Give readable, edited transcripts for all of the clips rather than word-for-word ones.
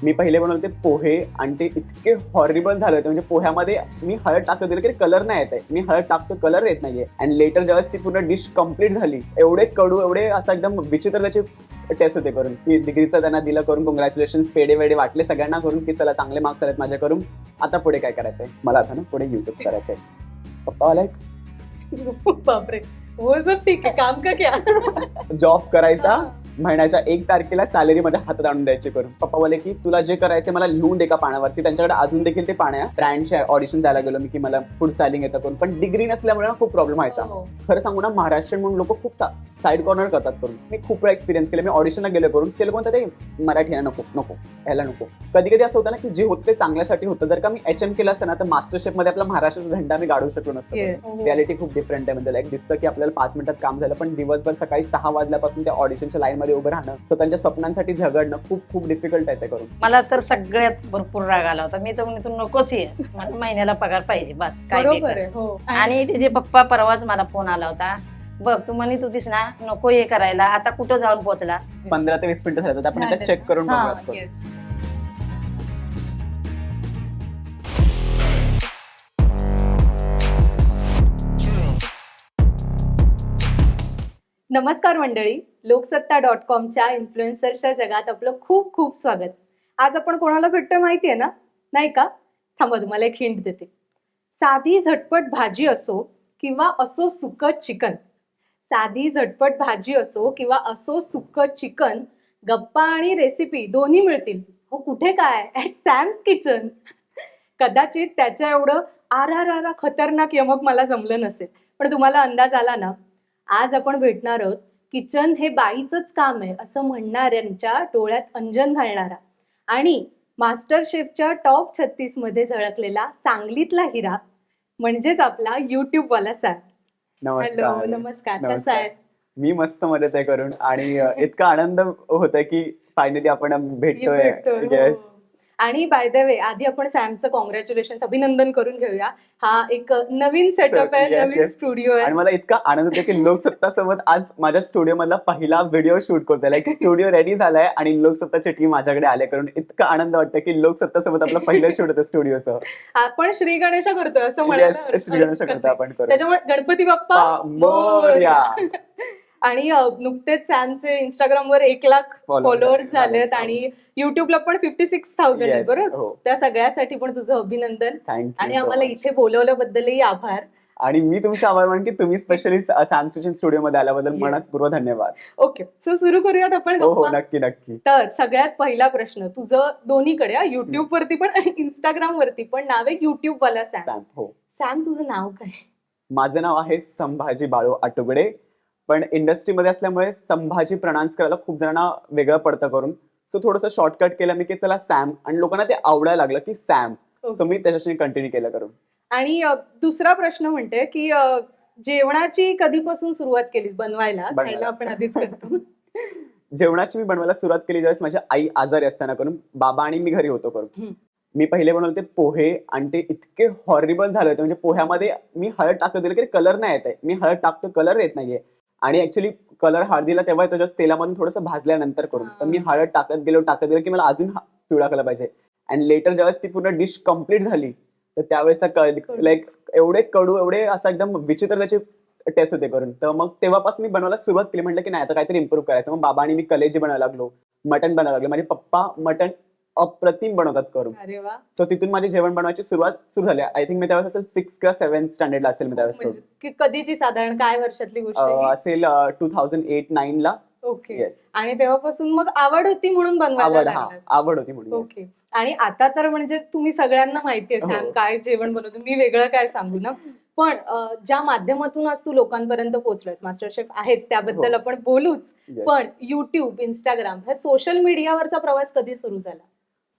मी पहिले बनवले पोहे आणि ते इतके हॉरिबल झाले होते. म्हणजे पोह्यामध्ये मी हळद टाकत दिलं की कलर नाही येत आहे. मी हळद टाकतो कलर येत नाहीये. आणि लेटर ज्यावेळेस ती पूर्ण डिश कम्प्लीट झाली, एवढे कडू, एवढे असं एकदम विचित्र त्याचे टेस्ट होते करून. की डिग्रीचं त्यांना दिलं करून, कॉंग्रॅच्युलेशन, पेढे वेडे वाटले सगळ्यांना करून की चला चांगले मार्क्स आलेत माझ्या करून. आता पुढे काय करायचंय मला, आता ना पुढे युट्यूब करायचंय. पप्पा वाला बापरे, वो सब ठीक है, काम का क्या. जॉब करायचा, महिन्याच्या 1 तारखेला सॅलरी मध्ये हातात आणून द्यायचे करून. पप्पा बोले की तुला जे करायचं मला लिहून दे का पाण्यावरती. त्यांच्याकडे अजून देखील ते पाण्या ब्रँडचे ऑडिशन द्यायला गेलो मी की मला फूड सेलिंग येतं करून, पण डिग्री नसल्यामुळे खूप प्रॉब्लेम व्हायचा. खरं सांगू ना, महाराष्ट्रीयन म्हणून लोक खूप साईड कॉर्नर करतात करून. मी खूप वेळा एक्सपिरियन्स केले. मी ऑडिशनला गेलो करून, ते लोक ते मराठी नको नको ह्याला नको. कधी कधी असं होतं ना की जे होतं ते चांगल्यासाठी होतं. जर का मी HM केलं असतं ना तर मास्टर शेफ मध्ये आपला महाराष्ट्राचा झेंडा मी गाडू शकलो नसतो. रियालिटी खूप डिफरंट आहे. म्हणजे लाईक दिसतं की आपल्याला 5 मिनिटात काम झालं, पण दिवसभर सकाळी 6 वाजल्यापासून त्या ऑडिशनच्या लाईन मध्ये उभं राहणं, त्यांच्या स्वप्नांसाठी झगडणं खूप खूप डिफिकल्ट आहे ते करून. मला तर सगळ्यात भरपूर राग आला होता. मी तर म्हणे तू नकोच ये, मला महिन्याला पगार पाहिजे बस, काय बी बरोबर कर. आहे. हो. आणि तिचे पप्पा परवाच मला फोन आला होता, बघ तू म्हणत होतीस ना नको हे करायला, आता कुठं जाऊन पोहोचला. 15 ते 20 मिनिटं झाले होते. आपण झाले. एकदा चेक करून हा, बघूयात करून. yes. नमस्कार मंडळी, लोकसत्ता.comच्या इन्फ्लुएन्सरच्या जगात आपलं खूप खूप स्वागत. आज आपण कोणाला भेटतोय माहितीये ना, नाही का? थांबा, तुम्हाला एक हिंट देते. साधी झटपट भाजी असो किंवा असो सुकं चिकन, साधी झटपट भाजी असो किंवा असो सुकं चिकन, गप्पा आणि रेसिपी दोन्ही मिळतील. हो कुठे काय, ॲट सॅम्स किचन. कदाचित त्याच्या एवढं आर खतरनाक यमक मला जमलं नसेल, पण तुम्हाला अंदाज आला ना. आज आपण भेटणार आहोत किचन हे बाईचंच काम आहे असं म्हणणाऱ्यांच्या डोळ्यात अंजन घालणारा आणि मास्टर शेफच्या टॉप 36 मध्ये झळकलेला सांगलीतला हिरा, म्हणजेच आपला युट्यूब वाला सॅम. हॅलो, नमस्कार, कसा आहे? मी मस्त मदत आहे करून. आणि इतका आनंद होतोय की फायनली आपण भेटतोय. येस. आणि बाय द वे, आधी आपण सॅमचं कॉंग्रॅच्युलेशन, अभिनंदन करून घेऊया. हा एक नवीन सेटअप आहे, नवीन स्टुडिओ आहे. आणि मला इतका आनंद होतो की लोकसत्ता सोबत आज माझ्या स्टुडिओ मधला पहिला व्हिडिओ शूट करतोय. लाईक स्टुडिओ रेडी झालाय आणि लोकसत्ताची टीम माझ्याकडे आले करून. इतका आनंद वाटतं की लोकसत्ता सोबत आपलं पहिलं शूट होतं स्टुडिओचं. आपण श्री गणेशा करतोय असं म्हणायला श्री गणेश करतो आपण करू. त्याच्यामुळे गणपती बाप्पा मोरया. आणि नुकतेच सॅमचे इंस्टाग्रामवर 1 लाख फॉलोअर्स झालेत आणि युट्यूबला पण 56,000 आहेत. बरोबर, त्या सगळ्यासाठी पण तुझं अभिनंदन. आणि आम्हाला इथे बोलवल्याबद्दलही आभार. आणि मी तुमचा आभार मान की तुम्ही स्पेशली सॅमसंग स्टुडिओ मध्ये आल्याबद्दल मनपूर्वक धन्यवाद. ओके, सो सुरू करूयात आपण. हो, नक्की नक्की. तर सगळ्यात पहिला प्रश्न, तुझं दोन्हीकडे, युट्यूब वरती पण आणि इंस्टाग्राम वरती पण नाव आहे युट्यूब वाला सॅम. हो. सॅम, तुझं नाव काय? माझं नाव आहे संभाजी बाळू आटुगडे, पण इंडस्ट्रीमध्ये असल्यामुळे संभाजी प्रनाउन्स करायला खूप जणांना वेगळं पडतं करून. सो थोडंसं शॉर्टकट केलं मी की चला सॅम, आणि लोकांना ते आवडायला लागलं की सॅम. सो मी त्याच्याशी कंटिन्यू केलं करून. आणि दुसरा प्रश्न म्हणते की जेवणाची कधीपासून सुरुवात केलीस बनवायला? खायला आपण आधीच करतो. जेवणाची मी बनवायला सुरुवात केली ज्यावेळेस माझी आई आजारी असताना करून. बाबा आणि मी घरी होतो करून. मी पहिले बनवले पोहे आणि ते इतके हॉरिबल झाले होते. म्हणजे पोह्यामध्ये मी हळद टाकत दिलं की कलर नाही येत आहे. मी हळद टाकतो कलर येत नाहीये. आणि ऍक्च्युली कलर हळदीला तेव्हा येतो जस्ट तेलामधून थोडंसं भाजल्यानंतर करून. तर मी हळद टाकत गेलो की मला अजून पिवळा कलर पाहिजे. आणि लेटर ज्यावेळेस ती पूर्ण डिश कम्प्लीट झाली तर त्यावेळेस लाईक एवढे कडू, एवढे असं एकदम विचित्र त्याचे टेस्ट होते करून. तर मग तेव्हापासून मी बनवायला सुरुवात केली. म्हटलं की नाही आता काहीतरी इम्प्रूव्ह करायचं. मग बाबा आणि मी कलेजी बनायला लागलो, मटण बनायला लागलो. माझे पप्पा मटण अप्रतिम बनवतात करून. अरे वा. सो तिथून माझी जेवण बनवायची सुरुवात सुरू झाली. आय थिंक मी त्यावेळेस असेल 6 किंवा 7 स्टँडर्डला असेल मी त्यावेळेस. कधीची साधारण काय वर्षातली गोष्ट असेल 2008-9 ला. ओके. आणि तेव्हापासून मग आवड होती म्हणून बनवायला आवड होती म्हणून. ओके. आणि आता तर म्हणजे तुम्ही सगळ्यांना माहितीये सॅम काय जेवण बनवतो, मी वेगळं काय सांगू ना. पण ज्या माध्यमातून आज तू लोकांपर्यंत पोहोचलोयस, मास्टर शेफ आहेच, त्याबद्दल आपण बोलूच. पण युट्यूब, इंस्टाग्राम ह्या सोशल मीडियावरचा प्रवास कधी सुरू झाला?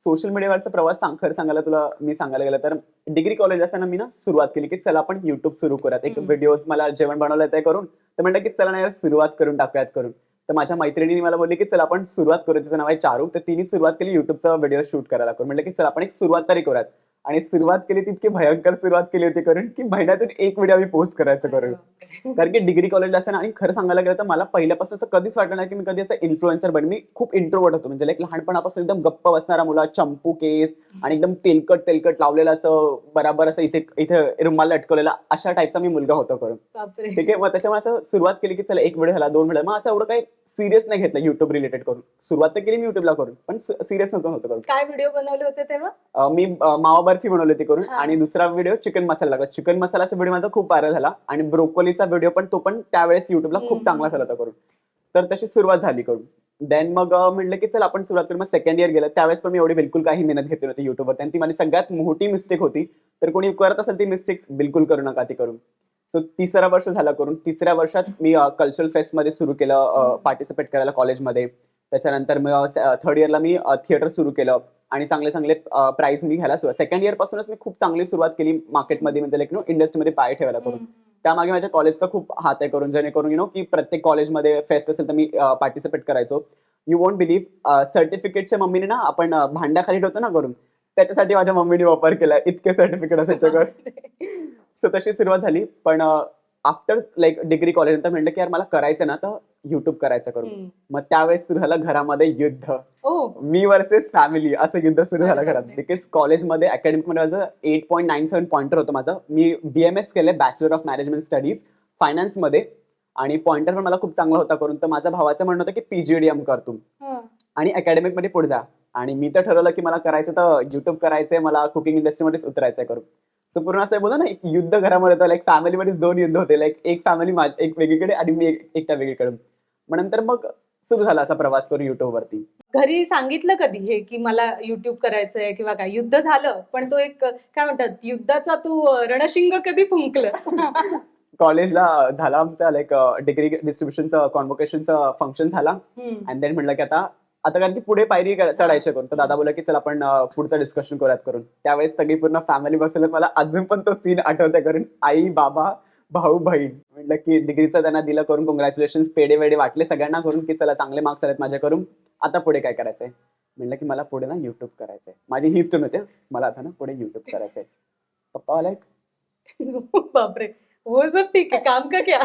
सोशल मीडियावरचा प्रवास खरं सांगायला तुला मी सांगायला गेलं तर डिग्री कॉलेज असताना मी ना सुरुवात केली की चला आपण युट्यूब सुरू करूयात. एक व्हिडिओज मला जेवण बनवलं ते करून. तर म्हटलं की चला ना सुरुवात करून टाकूयात करून. तर माझ्या मैत्रिणीने मला बोलली की चला आपण सुरुवात करू. तिचं नाव आहे चारू. तर तिने सुरुवात केली युट्यूबचा व्हिडिओ शूट करायला करून. म्हटलं की चला आपण एक सुरुवात तरी करूयात. आणि सुरुवात केली तितकी भयंकर सुरुवात केली होती करून की महिन्यातून एक व्हिडिओ मी पोस्ट करायचं करून. कारण की डिग्री कॉलेजला असताना आणि खरं सांगायला गेलं तर मला पहिल्यापासून असं कधीच वाटलं नाही की मी कधी असं इन्फ्लुएन्सर बन. मी खूप इंट्रोवर्ट होतो, म्हणजे लाईक लहानपणापासून एकदम गप्प बसणारा मुला, चंपू केस आणि एकदम तेलकट लावलेला, असं बराबर असं इथे इथे रुमाल लटकवलेला, अशा टाईपचा मी मुलगा होतो करून. बापरे. ठीक आहे. मग त्याच्यामुळे असं सुरुवात केली की चला एक व्हिडिओ झाला, 2 व्हिडिओ, मग असं एवढं काही सिरियस नाही घेतलं युट्यूब रिलेटेड करून. सुरुवात तर केली मी युट्यूबला करून, पण सिरियस नव्हतं करून. काय व्हिडिओ बनवले होते तेव्हा? मी मावा बर्फी बनवली होती करून, हा. आणि दुसरा व्हिडिओ चिकन मसाला लागला. चिकन मसालाचा व्हिडिओ माझा खूप व्हायरल झाला, आणि ब्रोकोलीचा व्हिडिओ पण तो पण त्यावेळेस युट्यूबला खूप चांगला झाला होता करून. तर तशी सुरुवात झाली करून. देन मग म्हटलं की चल आपण सुरुवात करू. मग सेकंड इयर गेलं, त्यावेळेस पण मी एवढी बिलकुल काही मेहनत घेतली नव्हती युट्यूबवर, आणि ती माझी सगळ्यात मोठी मिस्टेक होती. तर कोणी करत असेल ती मिस्टेक बिलकुल करू नका ती करून. सो 3रं वर्ष झालं करून. 3ऱ्या वर्षात मी कल्चरल फेस्टमध्ये सुरू केलं पार्टिसिपेट करायला कॉलेजमध्ये. त्याच्यानंतर मग 3rd इयरला मी थिएटर सुरू केलं, आणि चांगले चांगले प्राइज मी घ्यायला सुरुवात. 2nd इयर पासूनच मी खूप चांगली सुरुवात केली मार्केटमध्ये, म्हणजे लाईक इंडस्ट्रीमध्ये पाय ठेवायला करून. त्यामागे माझ्या कॉलेजचा खूप हात आहे करून, जेणेकरून की प्रत्येक कॉलेजमध्ये फेस्ट असेल तर मी पार्टिसिपेट करायचो. यू वोंट बिलीव्ह, सर्टिफिकेटच्या मम्मीने ना आपण भांड्याखाली ठेवतो ना करून, त्याच्यासाठी माझ्या मम्मीने वापर केला. इतके सर्टिफिकेट असायचे करून. सो तशी सुरुवात झाली. पण आफ्टर लाईक डिग्री कॉलेज नंतर म्हटलं की यार मला करायचं ना तर युट्यूब करायचं करून. मग त्यावेळेस सुरू झालं घरामध्ये युद्ध, मी वर्सेस फॅमिली, असं युद्ध सुरू झालं घरात. बिकॉज कॉलेजमध्ये अकॅडमिकमध्ये माझं 8.97 पॉइंटर होतं माझं. मी BMS केलंय, बॅचलर ऑफ मॅनेजमेंट स्टडीज फायनान्समध्ये, आणि पॉइंटर पण मला खूप चांगला होता करून. तर माझं भावाचं म्हणणं होतं की PGDM कर तू आणि अकॅडमिकमध्ये पुढे जा. आणि मी तर ठरवलं की मला करायचं तर युट्यूब करायचंय, मला कुकिंग इंडस्ट्रीमध्येच उतरायचंय करून. सो पूर्ण असं बोलतो ना, एक युद्ध घरामध्ये होतं. लाईक फॅमिलीमध्येच 2 युद्ध होते. लाईक एक फॅमिली एक वेगळीकडे आणि मी एकट्या वेगळीकडे. मग नंतर मग सुरू झाला असा प्रवास करून युट्यूबवरती. घरी सांगितलं कधी हे की मला युट्यूब करायचंय किंवा काय? युद्ध झालं, पण तो एक काय म्हणतात, युद्धाचा तू रणशिंग कधी फुंकलं? कॉलेजला झाला आमचा लाईक डिग्री डिस्ट्रीब्युशनचं कॉन्व्होकेशनचं फंक्शन झाला. अँड देन म्हटलं की आता कारण की पुढे पायरी चढायचे करून. तर दादा बोला की चल आपण पुढचं डिस्कशन करूयात करून. त्यावेळेस सगळी पूर्ण फॅमिली बसले. मला अजून पण तो सीन आठवतोय करून. आई, बाबा, भाऊ, बहीण. म्हटलं की डिग्रीचं त्यांना दिलं करून, कॉंग्रॅच्युलेशन, पेढे वेडे वाटले सगळ्यांना करून की चला चांगले मार्क्स आलेत माझ्या करून, आता पुढे काय करायचंय. म्हटलं की मला पुढे ना युट्यूब करायचंय. माझी ही स्टोरी होते, मला आता ना पुढे युट्यूब करायचंय. पप्पा लाईक बापरे, वो सब ठीक है, काम का क्या?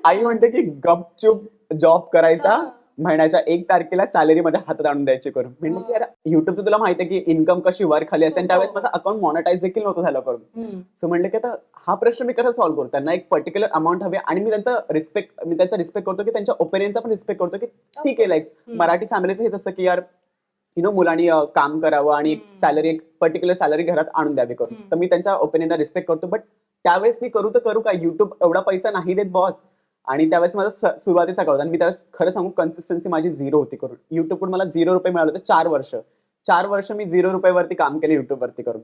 आई म्हणते की गपचूप जॉब करायचा, महिन्याच्या 1 तारखेला सॅलरी माझ्या हातात आणून द्यायची करून. म्हणजे की यार युट्यूबचं तुला माहिती आहे की इन्कम कशी वर खाली असते, आणि त्यावेळेस माझं अकाउंट मॉनिटाईज देखील नव्हतं झालं करून. सो म्हणलं की आता हा प्रश्न मी कसा सॉल्व्ह करू. त्यांना एक पर्टिक्युलर अमाऊंट हवी, आणि मी त्यांचा रिस्पेक्ट करतो की त्यांच्या ओपिनियनचा पण रिस्पेक्ट करतो की ठीक आहे, लाईक मराठी फॅमिलीचं हेच असतं की यार मुलांनी काम करावं आणि सॅलरी, एक पर्टिक्युलर सॅलरी घरात आणून द्यावी करून. तर मी त्यांच्या ओपिनियनला रिस्पेक्ट करतो. बट त्यावेळेस मी करू तर करू काय, युट्यूब एवढा पैसा नाही देत बॉस. आणि त्यावेळेस माझा सुरुवातीचा काळ होता, आणि मी त्यावेळेस खरं सांगू कन्सिस्टन्सी माझी 0 होती करून. युट्यूबकडून मला 0 रुपये मिळाले होते 4 वर्ष मी 0 रुपयावरती काम केलं युट्यूबवरती करून.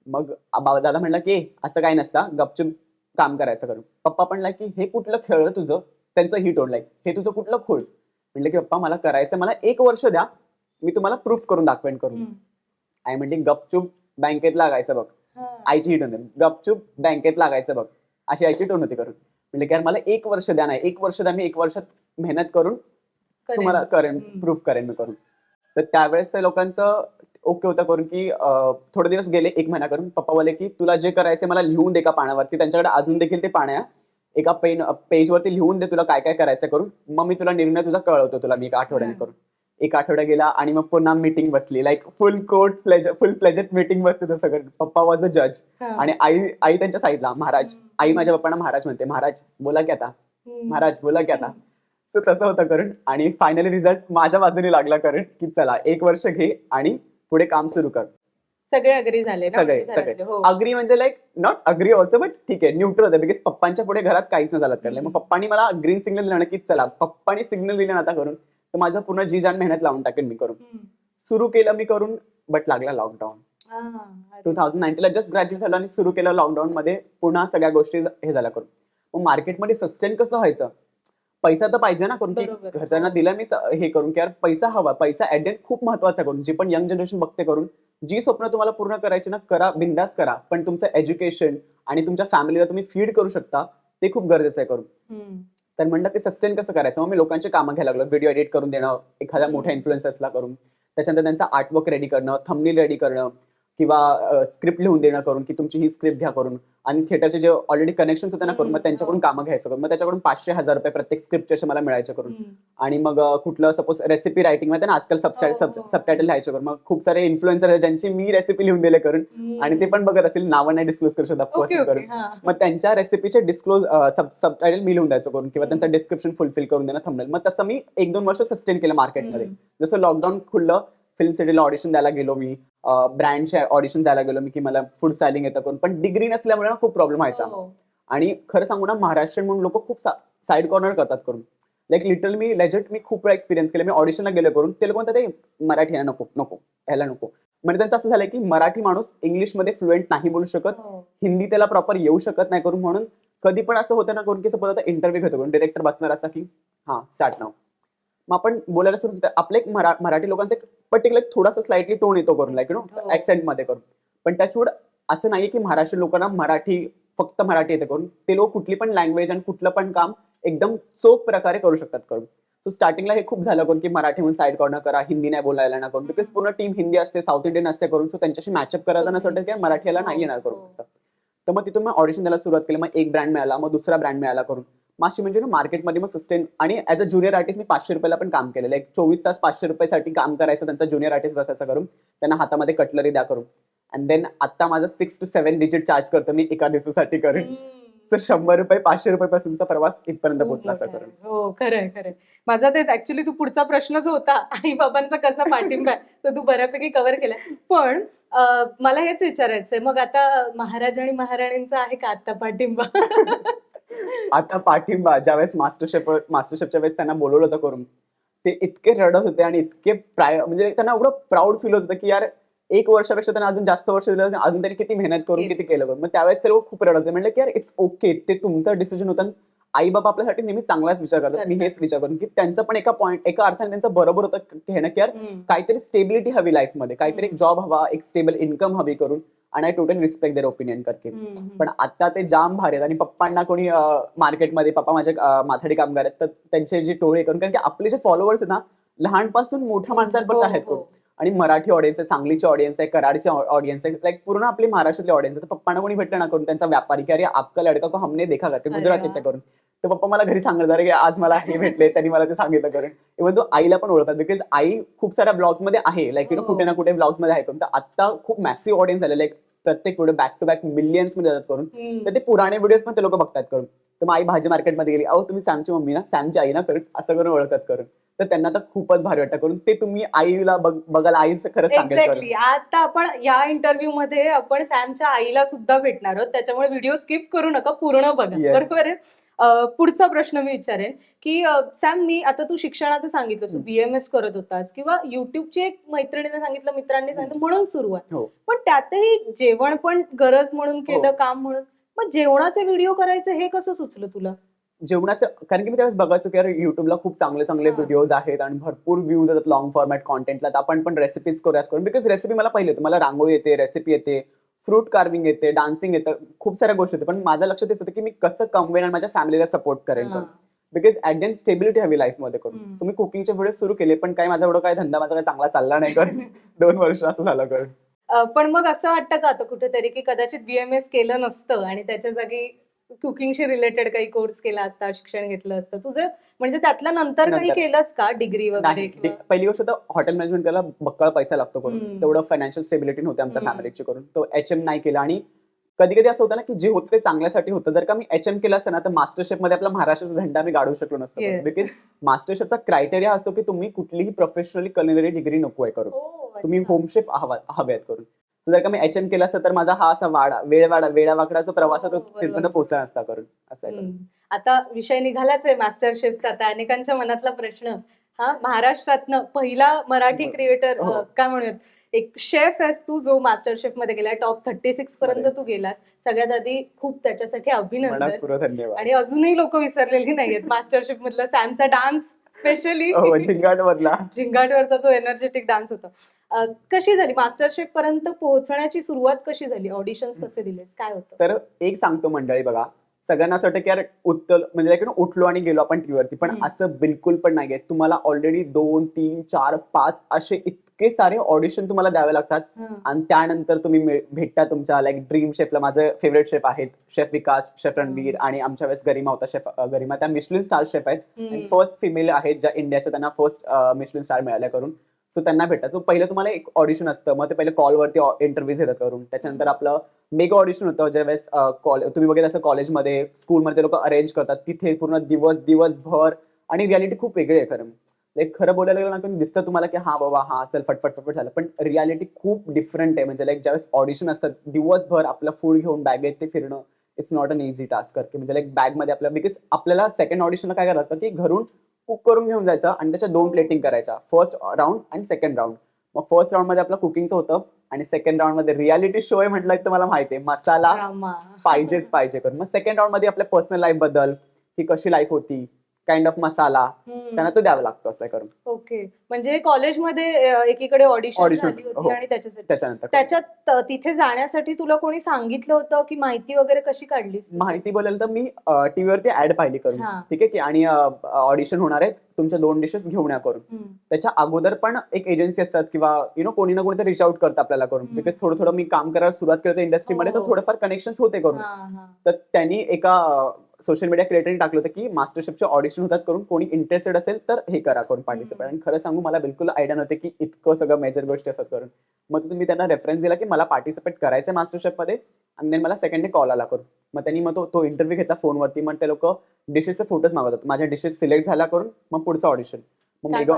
मग दादा म्हणला की असं काही नसतं, गपचूप काम करायचं करून. पप्पा म्हणला की हे कुठलं खेळ तुझं, त्यांचं हिट ओढलाय, हे तुझं कुठलं खोड. म्हणलं की पप्पा मला करायचं, मला 1 वर्ष द्या, मी तुम्हाला प्रूफ करून दाखवेन करून. आई म्हणते गपचूप बँकेत लागायचं बघ. आईची हिट होते, गपचूप बँकेत लागायचं बघ, अशी आईची टोन होती करून. म्हणजे की यार मला 1 वर्ष द्या, नाही 1 वर्ष द्या, मी 1 वर्षात मेहनत करून तुम्हाला करेन, प्रूफ करेन मी करून. तर त्यावेळेस त्या लोकांचं ओके होतं करून की थोडे दिवस गेले, 1 महिना करून. पप्पा बोलले की तुला जे करायचं मला लिहून दे का पाण्यावरती. त्यांच्याकडे अजून देखील ते पाण्या एका पेजवरती लिहून दे तुला काय काय करायचं करून, मग मी तुला निर्णय तुझा कळवतो तुला मी 1 आठवड्याने करून. 1 आठवडा गेला, आणि मग पुन्हा मीटिंग बसली, लाईक फुल प्लेजेंट मीटिंग बसते तर सगळं. पप्पा वॉज द जज, आणि आई त्यांच्या साईडला महाराज. आई माझ्या पप्पांना महाराज म्हणते, महाराज बोला की आता, महाराज बोला की आता. सो तसं होतं करून. आणि फायनली रिझल्ट माझ्या बाजूने लागला करून की चला 1 वर्ष घे आणि पुढे काम सुरू कर. सगळे अग्री झाले ना? सगळे अग्री, म्हणजे like not agree also, but ठीक आहे, न्यूट्रल होतं. बिकॉज पप्पांच्या पुढे घरात काहीच नाही झालं करले. मग पप्पांनी मला ग्रीन सिग्नल दिलं ना की चला, पप्पांनी सिग्नल दिलं ना आता करून, तर माझं पूर्ण जी जान मेहनत लावून टाकेन मी करून. सुरू केलं मी करून, बट लागला लॉकडाऊन. 2019ला जस्ट ग्रॅज्युएट झालं आणि सुरू केलं लॉकडाऊन मध्ये. पुन्हा सगळ्या गोष्टी हे झाल्या करून. मग मार्केटमध्ये सस्टेन कसं व्हायचं, पैसा तर पाहिजे ना करून. की घरच्यांना दिलं मी हे करून की यार पैसा हवा, पैसा ऍट द खूप महत्वाचा करून. जी पण यंग जनरेशन बघते करून, जी स्वप्न तुम्हाला पूर्ण करायची ना, करा, बिंदास करा, पण तुमचं एज्युकेशन आणि तुमच्या फॅमिलीला तुम्ही फीड करू शकता ते खूप गरजेचं आहे करून. तर म्हणलं ते सस्टेन कसं करायचं. मग मी लोकांचे कामं घ्यायला लागलो, व्हिडिओ एडिट करून देणं एखाद्या मोठ्या इन्फ्लुएन्सर्सला करून, त्याच्यानंतर त्यांचा आर्टवर्क रेडी करणं, थंबनेल रेडी करणं, किंवा स्क्रिप्ट लिहून देणं करून की तुमची ही स्क्रिप्ट घ्या करून, आणि थिएटरचे जे ऑलरेडी कनेक्शन होते ना करून, मग त्यांच्याकडून कामं घ्यायचं करून, मग त्याच्याकडून 500-1000 रुपये प्रत्येक स्क्रिप्टचे असे मला मिळायचे करून. आणि मग कुठलं सपोज रेसिपी रायटिंग मध्ये ना आजकाल सबटायटल लिहायचे करून, मग खूप सारे इन्फ्लुएन्सर आहेत ज्यांची मी रेसिपी लिहून दिले करून, आणि ते पण बघत असेल, नावं नाही डिस्क्लोज करू शकत ऑफकोर्स करून, मग त्यांच्या रेसिपीचे डिस्क्लोज सबटायटल मी लिहून द्यायचं करून किंवा त्यांचं डिस्क्रिप्शन फुलफिल करून देणं थंबनेल. मग तसं मी 1-2 वर्ष सस्टेन केलं मार्केटमध्ये. जसं लॉकडाऊन खुललं, फिल्म सिटीला ऑडिशन द्यायला गेलो मी, ब्रँडचे ऑडिशन द्यायला गेलो मी की मला फूड स्टायलिंग येतं करून, पण डिग्री नसल्यामुळे ना खूप प्रॉब्लेम व्हायचा. आणि खरं सांगू ना, महाराष्ट्रीयन म्हणून लोक खूप साईड कॉर्नर करतात करून, लाईक लिटरली मी लेजेंड मी खूप वेळा एक्सपिरियन्स केलं. मी ऑडिशनला गेलो करून, ते लोक म्हणतात ते मराठी आहे नको नको ह्याला नको. म्हणजे त्यांचं असं झालं की मराठी माणूस इंग्लिशमध्ये फ्लुएंट नाही बोलू शकत, हिंदी त्याला प्रॉपर येऊ शकत नाही करून, म्हणून कधी पण असं होतं ना करून की सपोज आता इंटरव्ह्यू घेतो करून, डिरेक्टर बसणार असा की हां स्टार्ट नाव, मग आपण बोलायला सुरू होतं. आपले एक मराठी लोकांचे पर्टिक्युलर थोडासा स्लाइटली टोन येतो करून, लाईक ऍक्सेंट मध्ये करून, पण त्याच्यावर असं नाहीये की महाराष्ट्र लोकांना फक्त मराठी येते करून. ते लोक कुठली पण लँग्वेज आणि कुठलं पण काम एकदम चोख प्रकारे करू शकतात करून. सो स्टार्टिंगला हे खूप झालं करून की मराठी म्हणून साईड कॉर्नर करा, हिंदी नाही बोलायला ना करून, बिकॉज पूर्ण टीम हिंदी असते, साऊथ इंडियन असते करून, सो त्यांच्याशी मॅचअप करायला असं वाटतं की मराठीला नाही येणार करून. तर मग तिथून मग ऑडिशन द्यायला सुरुवात केली. मग एक ब्रँड मिळाला, मग दुसरा ब्रँड मिळाला करून. माशी म्हणजे ना मार्केटमध्ये मग सस्टेन, आणि ॲज अ ज्युनियर आर्टिस्ट मी 500 रुपयाला पण काम केलेलं. एक 24 तास 500 रुपयासाठी काम करायचं, त्यांचा ज्युनियर आर्टिस्ट बसायचा करून, त्यांना हातामध्ये कटलरी द्या करून. अँड देन आता माझं 6 to 7 डिजिट चार्ज करतो मी एका दिवसासाठी करून. तर 100 रुपये 500 रुपयापासूनचा प्रवास इथपर्यंत पोहोचला असं करून. हो, खरंय खरंय. माझा तेच ऍक्च्युली तू पुढचा प्रश्न जो होता आई बाबांचा कसा पाठिंबा तर तू बऱ्यापैकी कव्हर केलाय. पण मला हेच विचारायचंय, मग आता महाराज आणि महाराणींचा आहे का आता पाठिंबा? आता पाठिंबा ज्यावेळेस मास्टरशेफच्या वेळेस त्यांना बोलवलं होतं करून, ते इतके रडत होते आणि इतके म्हणजे त्यांना एवढं प्राऊड फील होत होतं की यार 1 वर्षापेक्षा त्यांना अजून जास्त वर्ष दिलं, अजून त्यांनी किती मेहनत करून किती केलं करून. मग त्यावेळेस ते लोक खूप रडत होते. म्हणलं की यार इट्स ओके, ते तुमचं डिसिजन होतं. आई बाबा आपल्यासाठी नेहमी चांगलाच विचार करतात. मी हेच विचार करून की त्यांचं पण एका अर्थाने त्यांचं बरोबर होतं की हे ना की यार काहीतरी स्टेबिलिटी हवी लाईफमध्ये, काहीतरी एक जॉब हवा, एक स्टेबल इन्कम हवी करून. आणि I totally respect their opinion करके. पण आता ते जाम भारी आहेत. आणि पप्पांना कोणी मार्केटमध्ये, पप्पा माझे माथाडी कामगार आहेत, तर त्यांचे जे टोळे करून, कारण की आपले जे फॉलोअर्स आहेत ना लहानपासून मोठ्या माणसांपर्यंत आहेत करून. आणि मराठी ऑडियन्स आहे, सांगलीची ऑडियन्स आहे, कराडची ऑडियन्स आहे, लाईक पूर्ण आपली महाराष्ट्रातली ऑडियन्स आहे. तर पप्पांना कोणी भेटलं ना करून त्यांचा व्यापारी की अरे आपका लडका को हमने देखा करते, गुजरात येते करून. तर पप्पा मला घरी सांगत की आज मला हे भेटले, त्यांनी मला ते सांगितलं करून. इव्हन तो आईला पण ओळखतात, बिकॉज आई खूप साऱ्या ब्लॉग्स मध्ये आहे, लाईक कुठे ना कुठे ब्लॉग्स मध्ये आहे करून. तर आता खूप मॅसिव्ह ऑडियन्स झाले, लाईक प्रत्येक video back to back millions मध्ये जातात करून. तर ते पुराणे व्हिडिओज पण ते लोक बघतात करून. तर मग आई भाजी मार्केटमध्ये गेली, अहो तुम्ही सॅमची मम्मी ना, सॅमची आई ना करून, असं करून ओळखतात करून. तर त्यांना तर खूपच भारी वाटतं करून. ते तुम्ही आईला बघायला, आईचं खरंच सांगेल. एक्झॅक्टली. आता आपण या इंटरव्ह्यू मध्ये आपण सॅमच्या आईला सुद्धा भेटणार आहोत, त्याच्यामुळे व्हिडिओ स्किप करू नका, पूर्ण बघा. बरोबर आहे. पुढचा प्रश्न मी विचारेन की सॅम, मी आता तू शिक्षणाचं सांगितलं, तू BMS करत होतास किंवा युट्यूबची एक मैत्रिणीने सांगितलं, मित्रांनी सांगितलं म्हणून सुरुवात, पण त्यातही जेवण पण गरज म्हणून केलं, काम म्हणून. मग जेवणाचे व्हिडिओ करायचं हे कसं सुचलं तुला? जेवणाचं, कारण की मी त्यावेळेस बघायचो की यार युट्यूबला खूप चांगले चांगले व्हिडिओज आहेत आणि भरपूर व्ह्यूज येतात लॉंग फॉर्मॅट कॉन्टेंटला. तर आपण पण रेसिपीज करूयात करून, बिकॉज रेसिपी मला पहिले येते, मला रांगोळी येते, रेसिपी येते, फ्रूट कार्विंग येते, डान्सिंग येतं, खूप साऱ्या गोष्टी येते. पण माझं लक्ष तेच होतं की मी कसं कमवेन आणि माझ्या फॅमिलीला सपोर्ट करेन करून, because at the end stability हवी लाईफमध्ये करून. सो मी कुकिंगचे व्हिडिओ सुरू केले, पण काय माझा एवढं काय धंदा माझा काय चांगला चालला नाही करून. 2 वर्ष असं झालं करून. पण मग असं वाटतं का आता कुठेतरी की कदाचित BMS केलं नसतं आणि त्याच्या जागी कुकिंगशी रिलेटेड काही कोर्स केला असता, शिक्षण घेतलं असतं तुझं, म्हणजे त्यातल्या नंतर काही केलंस का, डिग्री वगैरे? पहिली गोष्ट तर हॉटेल मॅनेजमेंट करायला बक्कळ पैसा लागतो करून, तेवढं फायनान्शियल स्टेबिलिटी नव्हती आमच्या फॅमिलीची करून. तो HM नाही केला. आणि कधी कधी असं होतं ना की जे होतं ते चांगल्यासाठी होतं. जर का मी HM केलं असतं ना तर मास्टरशेफ मध्ये आपला महाराष्ट्राचा झेंडा मी गाडू शकलो नसतो, बिकॉज मास्टरशेफचा क्रायटेरिया असतो की तुम्ही कुठलीही प्रोफेशनली कलिनरी डिग्री नको आहे करून, तुम्ही होम शेफ हवे आहेत करून. जर का मी HM केलं असतं तर माझा हा असा वेडावाकडाचा प्रवास तिथपर्यंत पोहोचला नसता करून, असं आहे. आता विषय निघालाच आहे मास्टर शेफचा, आता अनेकांच्या मनातला प्रश्न हा, महाराष्ट्रातनं पहिला मराठी क्रिएटर काय म्हणूयात, एक शेफ आहेस तू जो मास्टर शेफ मध्ये गेला, टॉप 36 पर्यंत तू गेलास. सगळ्यात आधी खूप त्याच्यासाठी अभिनंदन. आणि अजूनही लोक विसरलेली नाहीयेत मास्टर शेफ मधला सॅमचा डान्स, स्पेशली झिंगाटवरचा जो एनर्जेटिक डान्स होता. कशी झाली मास्टर शेफ पर्यंत पोहोचण्याची सुरुवात, कशी झाली, ऑडिशन्स कसे दिलेस, काय होतं? तर एक सांगतो मंडळी, बघा सगळ्यांना असं वाटतं की यार म्हणजे like उठलो आणि गेलो आपण टीव्हीवरती, पण असं बिलकुल पण नाहीये. तुम्हाला ऑलरेडी 2, 3, 4, 5 असे इतके सारे ऑडिशन तुम्हाला द्यावे लागतात आणि त्यानंतर तुम्ही भेटता तुमच्या लाईक ड्रीम शेफला. माझे फेवरेट शेफ आहेत शेफ विकास, शेफ रणवीर आणि आमच्या वेळेस गरिमा होता शेफ गरिमा. त्या मिशलिन स्टार शेफ आहेत आणि फर्स्ट फिमेल आहेत ज्या इंडियाच्या त्यांना फर्स्ट मिशलिन स्टार मिळाल्या करून. सो त्यांना भेटतात. तो पहिलं तुम्हाला एक ऑडिशन असतं, मग ते पहिले कॉलवरती इंटरव्ह्यूज येतात करून. त्याच्यानंतर आपलं मेगा ऑडिशन होतं ज्यावेळेस तुम्ही वगैरे असं कॉलेजमध्ये स्कूलमध्ये लोक अरेंज करतात, तिथे पूर्ण दिवसभर. आणि रियालिटी खूप वेगळी आहे खरं. लाईक खरं बोलायला गेलं ना तुम्ही दिसतं तुम्हाला की हा बाबा हा चल फटफट झालं, पण रियालिटी खूप डिफरंट आहे. म्हणजे लाईक ज्यावेळेस ऑडिशन असतात दिवसभर आपलं फूड घेऊन बॅगेत ते फिरणं it's not an easy task करके. म्हणजे लाईक बॅगमध्ये आपल्या बिकॉज आपल्याला सेकंड ऑडिशनला काय करायला लागतं की घरून कुक करून घेऊन जायचं आणि त्याच्या 2 प्लेटिंग करायच्या, फर्स्ट राऊंड आणि सेकंड राऊंड. मग फर्स्ट राऊंड मध्ये आपलं कुकिंगचं होतं आणि सेकंड राऊंड मध्ये रियालिटी शो आहे म्हटलं तर मला माहिती आहे मसाला पाहिजे करून. मग सेकंड राऊंड मध्ये आपल्या पर्सनल लाईफ बद्दल की कशी लाईफ होती, काइंड ऑफ मसाला त्यांना तो द्यावा लागतो असं करून. ओके. म्हणजे कॉलेजमध्ये एकीकडे ऑडिशन झाली होती आणि त्याच्यानंतर त्याच्यात तिथे जाण्यासाठी तुला कोणी सांगितलं होतं की माहिती वगैरे कशी काढलीस? माहिती बोलायला तर मी टीव्हीवरती ऍड पाहिली करून, ठीक आहे की, आणि ऑडिशन होणार आहेत तुमच्या 2 डिशेस घेऊन या करून. त्याच्या अगोदर पण एक एजन्सी असतात किंवा कोणी ना कोणी रिच आउट करतं आपल्याला करून. बिकॉज थोडं मी काम करायला सुरुवात केली होती इंडस्ट्रीमध्ये, तर थोडंफार कनेक्शन होते करून. तर त्यांनी एका सोशल मीडिया क्रिएटरने टाकलं होतं की मास्टर शेफचे ऑडिशन होतात करून, कोणी इंटरेस्टेड असेल तर हे करा करून पार्टिसिपेट. आणि खरं सांगू मला बिलकुल आयडिया नव्हते की इतकं सगळं मेजर गोष्टी असतात करून. मग मी त्यांना रेफरन्स दिला की मला पार्टिसिपेट करायचं मास्टर शेफमध्ये आणि देन मला सेकंड डे कॉल आला करून. मग त्यांनी तो इंटरव्ह्यू घेतला फोनवरती. मग ते लोक डिशेसचे फोटोज मागत होते. माझ्या डिशेस सिलेक्ट झाल्या करून मग पुढचं ऑडिशन. मग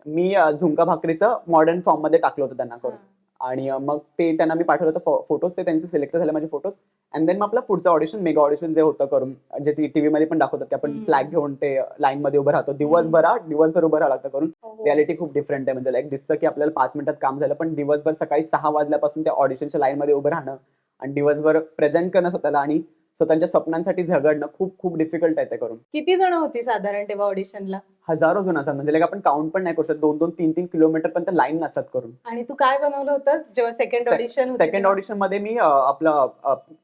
मी झुणका भाकरीचं मॉडर्न फॉर्म मध्ये टाकलं होतं त्यांना करून. आणि मग ते त्यांना मी पाठवलं होतं फोटोज, ते त्यांचे सिलेक्ट झाले माझे फोटोज. अँड देन मग आपलं पुढचं ऑडिशन मेगा ऑडिशन जे होतं करून, जे टीव्ही मध्ये पण दाखवतात की आपण फ्लॅग घेऊन ते लाईन मध्ये उभं राहतो दिवसभर उभं राहावं लागतं करून. रियालिटी खूप डिफरंट आहे. म्हणजे लाईक दिसतं की आपल्याला 5 मिनिटात काम झालं, पण दिवसभर सकाळी 6 वाजल्यापासून त्या ऑडिशनच्या लाईन मध्ये उभं राहणं आणि दिवसभर प्रेझेंट करणं स्वतःला आणि स्वतःच्या स्वप्नांसाठी झगडणं खूप डिफिकल्ट आहे ते करून. किती जण होती साधारण तेव्हा ऑडिशनला? हजारो जण असतात. म्हणजे आपण काउंट पण नाही करू शकत. 2-2, 3-3 किलोमीटर पर्यंत लाईन नसतात करून. आणि तू काय बनवलं होतंस जेव्हा सेकंड ऑडिशन मध्ये मी आपलं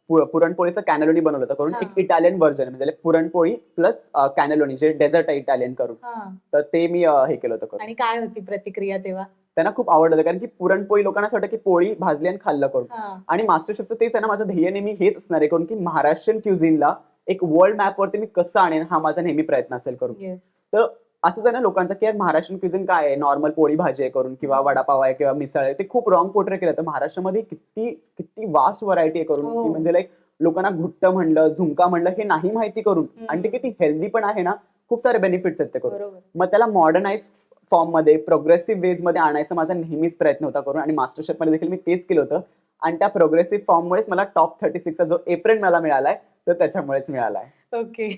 पुरणपोळीचं कॅनेलोनी बनवलं होतं करून. एक इटालियन व्हर्जन म्हणजे पुरणपोळी प्लस कॅनेलोनी जे डेझर्ट आहे इटालियन करून. तर ते मी हे केलं होतं करून. आणि काय होती प्रतिक्रिया तेव्हा? त्यांना खूप आवडलं कारण की पुरणपोळी लोकांना असं वाटतं की पोळी भाजली आणि खाल्लं करून. आणि मास्टर शेफचं तेच आहे ना, माझं ध्येय नेहमी हेच असणार आहे करून की महाराष्ट्रीयन क्युझिनला एक वर्ल्ड मॅप वरती मी कसं आणेन हा माझा नेहमी प्रयत्न असेल करून. तर असंच आहे ना लोकांचं की यार महाराष्ट्रीयन क्युझिन काय आहे, नॉर्मल पोळी भाजी आहे करून किंवा वडापाव आहे किंवा मिसळ आहे, ते खूप रॉंग पोर्ट्रे केलं. तर महाराष्ट्रामध्ये किती वास्ट व्हरायटी आहे करून की म्हणजे लाईक लोकांना घुट्ट म्हणलं, झुणका म्हणलं हे नाही माहिती करून. आणि ते किती हेल्दी पण आहे ना, खूप सारे बेनिफिट्स आहेत ते करून. मग त्याला मॉडर्नाइज फॉर्म मध्ये प्रोग्रेसिव्ह वेज मध्ये आणायचा माझा नेहमीच प्रयत्न होता करून. आणि मास्टर शेफ मध्ये देखील मी तेच केलं होतं. आणि त्या प्रोग्रेसिव्ह फॉर्म मुळेच मला टॉप 36 चा जो एप्रिल मला मिळालाय तर त्याच्यामुळेच मिळालाय. ओके.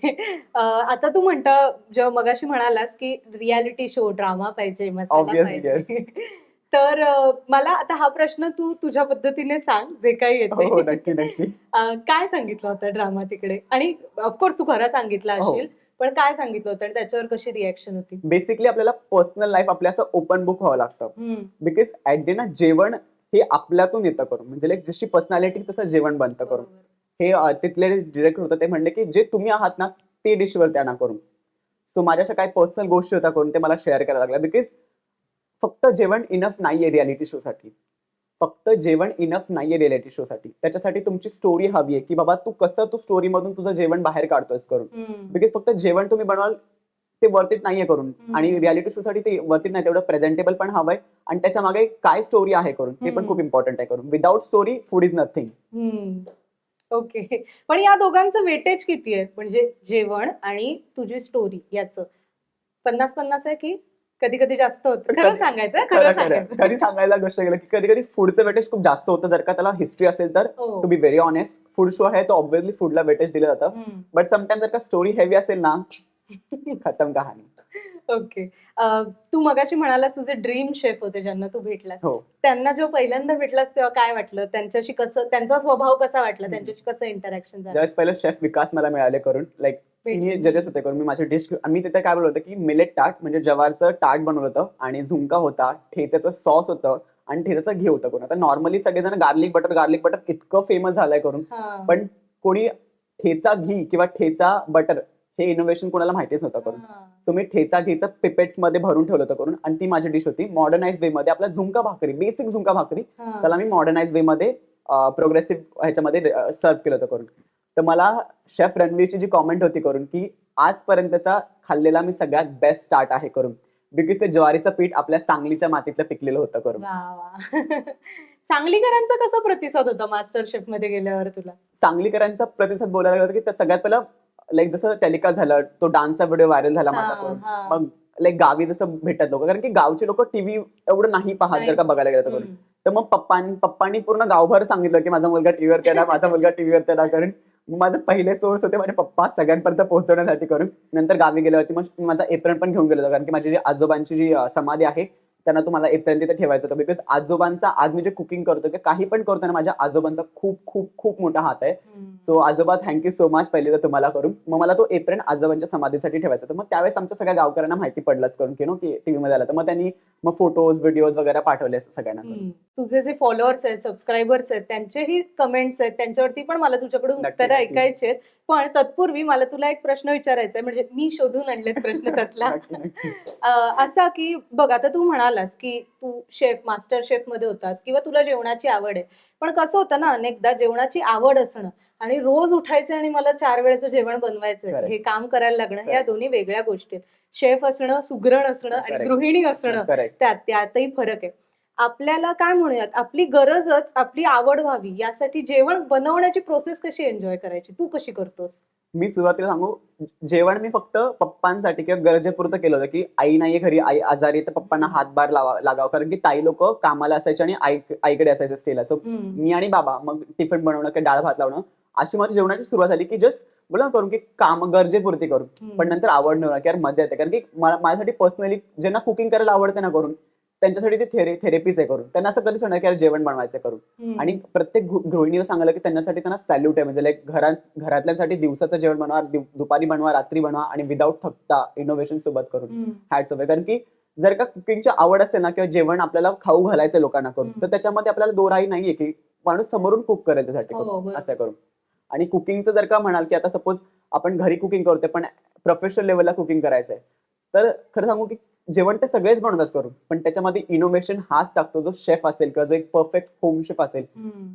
आता तू म्हणता जेव्हा मगाशी म्हणालास की रियालिटी शो ड्रामा पाहिजे, मसाला पाहिजे, तर मला आता हा प्रश्न तू तुझ्या पद्धतीने सांग जे काही हो, येते. नक्की. काय सांगितलं होतं ड्रामा तिकडे? आणि ऑफकोर्स तू खरं सांगितलं असेल, पण काय सांगितलं होतं आणि त्याच्यावर कशी रिॲक्शन होती? बेसिकली आपल्याला पर्सनल लाईफ आपल्या असं ओपन बुक व्हावं लागतं. बिकॉज ऍट डे ना जेवण हे आपल्यातून येतं करून. म्हणजे लाईक जशी पर्सनॅलिटी तसं जेवण बनतं करून. हे तिथले डिरेक्टर होतं, ते म्हणले की जे तुम्ही आहात ना ते डिशवरती आणा करून. सो माझ्या अशा काही पर्सनल गोष्टी होत्या करून ते मला शेअर करायला लागल्या. बिकॉज फक्त जेवण इनफ नाहीये रियालिटी शो साठी. त्याच्यासाठी तुमची स्टोरी हवी आहे की बाबा तू स्टोरी मधून तुझं जेवण बाहेर काढतोयस करून. बिकॉज फक्त जेवण तुम्ही बनवाल ते वर्थ इट नाहीये करून. आणि रियालिटी शो साठी ते वर्थ इट नाही, तेवढं प्रेझेंटेबल पण हवंय आणि त्याच्या मागे काय स्टोरी आहे करून ते पण खूप इम्पॉर्टंट आहे करून. Without story food is nothing. Okay. पण या दोघांचं वेटेज किती आहे? म्हणजे जेवण आणि तुझी स्टोरी याचं 50-50 आहे की कधी कधी जास्त होतं? खरं सांगायचं. खरी सांगायला गोष्ट केलं की कधी कधी फूडचं वेटेज खूप जास्त होतं जर का त्याला हिस्ट्री असेल तर. To be very honest, food show आहे तो ऑब्व्हियसली फूडला वेटेज दिलं जातं. बट समटाइम्स जर का स्टोरी हेवी असेल ना खतम कहाणी. ओके. तू मगाशी म्हणालास तुझे ड्रीम शेफ होते ज्यांना तू भेटलास, हो. त्यांना जेव्हा पहिल्यांदा भेटलास तेव्हा काय वाटलं? त्यांच्याशी कसं, त्यांचा स्वभाव कसा वाटला, त्यांच्याशी कसं इंटरॅक्शन झालं? ज्यावेळेस पहिलं शेफ विकास मला मिळाले करून, लाईक जजेस होते करून, मी माझी डिश मी तिथे काय बोललो होतं की मिलेट टार्ट म्हणजे ज्वारचं टार्ट बनवलं होतं आणि झुणका होता, ठेच्याचं सॉस होतं आणि ठेच्याचं घी होतं करून. आता नॉर्मली सगळेजण गार्लिक बटर इतकं फेमस झालंय करून, पण कोणी ठेचा घी किंवा ठेचा बटर हे इनोव्हेशन कोणाला माहितीच नव्हतं करून. सो मी ठेचा घीचं पिपेट्स मध्ये भरून ठेवलं होतं करून, आणि ती माझी डिश होती. मॉडर्नाइज वे मध्ये आपला झुणका भाकरी, बेसिक झुणका भाकरी, त्याला मी मॉडर्नाइज वे मध्ये प्रोग्रेसिव्ह ह्याच्यामध्ये सर्व केलं होतं करून. तर मला शेफ रणवीरची जी कॉमेंट होती करून की आजपर्यंतचा खाल्लेला मी सगळ्यात बेस्ट स्टार्ट आहे करून, बिकॉज ते ज्वारीचं पीठ आपल्या सांगलीच्या मातीतलं पिकलेलं होतं करून. सांगलीकरांचा कसा प्रतिसाद होता मास्टर शेफ मध्ये गेल्यावर तुला? सांगलीकरांचा प्रतिसाद बोलायला गेला की सगळ्यात पहिलं लाईक जसं टेलिकास्ट झालं, तो डान्सचा व्हिडिओ व्हायरल झाला माझा करून. मग लाईक गावी जसं भेटतात लोक, कारण की गावचे लोक टीव्ही एवढं नाही पाहत जर का बघायला गेलं तर करून. तर मग पप्पांनी पूर्ण गावभर सांगितलं की माझा मुलगा टीव्हीवर येणार, माझा मुलगा टीव्हीवर येणार करून. माझे पहिले सोर्स होते माझे पप्पा सगळ्यांपर्यंत पोहोचवण्यासाठी करून. नंतर गावी गेल्यावरती मग माझा एप्रिल पण घेऊन गेलो होतो, कारण की माझी जी आजोबांची जी समाधी आहे त्यांना तुम्हाला एप्रिल तिथे ठेवायचं होतं. बिकॉज आजोबांचा आज मी जे कुकिंग करतो की काही पण करतो ना, माझ्या आजोबांचा खूप खूप खूप मोठा हात आहे. सो आजोबा थँक्यू सो मच पहिले तर तुम्हाला करून. मग मला तो एप्रिल आजोबांच्या समाधीसाठी ठेवायचा होता. मग त्यावेळेस आमच्या सगळ्या गावकऱ्यांना माहिती पडलंच करून की की टीव्ही मध्ये आला. तर मग त्यांनी मग फोटोज व्हिडिओज वगैरे पाठवले सगळ्यांना. तुझे जे फॉलोअर्स आहेत, सबस्क्रायबर्स आहेत, त्यांचेही कमेंट्स आहेत, त्यांच्यावरती पण मला तुझ्याकडून उत्तरं ऐकायची आहेत. पण तत्पूर्वी मला तुला एक प्रश्न विचारायचा आहे, म्हणजे मी शोधून आणलेत प्रश्न त्यातला. असा की बघ, आता तू म्हणालास की तू मास्टर शेफ मध्ये होतास किंवा तुला जेवणाची आवड आहे, पण कसं होतं ना, अनेकदा जेवणाची आवड असणं आणि रोज उठायचं आणि मला 4 वेळेचं जेवण बनवायचं, हे काम करायला लागणं, या दोन्ही वेगळ्या गोष्टी आहेत. शेफ असणं, सुगरण असणं आणि गृहिणी असणं, त्यातही फरक आहे. आपल्याला काय म्हणूयात, आपली गरजच आपली आवड व्हावी यासाठी जेवण बनवण्याची प्रोसेस कशी एन्जॉय करायची, तू कशी करतोस? मी सुरुवातीला सांगू, जेवण मी फक्त पप्पांसाठी किंवा गरजेपुरतं केलं होतं की आई नाहीये घरी, आई आजारी, तर पप्पांना हातभार लागावं, कारण की ताई लोक कामाला असायचे आणि आईकडे असायचे स्टेला. सो मी आणि बाबा मग टिफिन बनवणं किंवा डाळ भात लावणं अशी माझी जेवणाची सुरुवात झाली की जस्ट बोला करून की काम गरजेपुरती करून. पण नंतर आवड नव्हती की यार मजा येते, कारण की माझ्यासाठी पर्सनली ज्यांना कुकिंग करायला आवडते ना करून, त्यांच्यासाठी ती थेरपीच आहे करून. त्यांना असं कधीच होणार की यार जेवण बनवायचं करून. आणि प्रत्येक गृहिणीला सांगायला की त्यांच्यासाठी त्यांना सॅल्यूट आहे, म्हणजे लाईक घरातल्यांसाठी दिवसाचं जेवण बनवा, दुपारी बनवा, रात्री बनवा, आणि विदाऊट थकता इनोव्हेशन सोबत करून. हॅट्स ऑफ आहे. कारण की जर का कुकिंगची आवड असेल ना, किंवा जेवण आपल्याला खाऊ घालायचं लोकांना करून, तर त्याच्यामध्ये आपल्याला दोराई नाहीये की माणूस समोरून कुक करेल त्यासाठी करून, असं करून. आणि कुकिंगचं जर का म्हणाल की आता सपोज आपण घरी कुकिंग करतोय पण प्रोफेशनल लेवलला कुकिंग करायचंय, तर खरं सांगू की जेवण ते सगळेच बनवतात करून, पण त्याच्यामध्ये इनोव्हेशन हाच टाकतो जो शेफ असेल किंवा जो एक परफेक्ट होम शेफ असेल,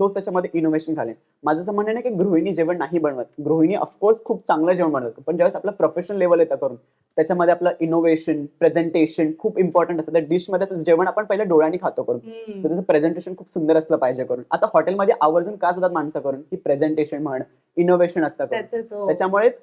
तोच त्याच्यामध्ये इनोव्हेशन घालेल. माझं असं म्हणणं नाही की गृहिणी जेवण नाही बनवत, गृहिणी ऑफकोर्स खूप चांगलं जेवण बनवतात, पण ज्यावेळेस आपलं प्रोफेशनल लेवल येतं करून, त्याच्यामध्ये आपलं इनोव्हेशन, प्रेझेंटेशन खूप इम्पॉर्टंट असतं. त्या डिशमध्ये जेवण आपण पहिल्या डोळ्यांनी खातो करून, तर त्याचं प्रेझेंटेशन खूप सुंदर असलं पाहिजे करून. आता हॉटेलमध्ये आवर्जून का जातात माणसं करून, की प्रेझेंटेशन म्हण, इनोव्हेशन असतं करून. त्याच्यामुळेच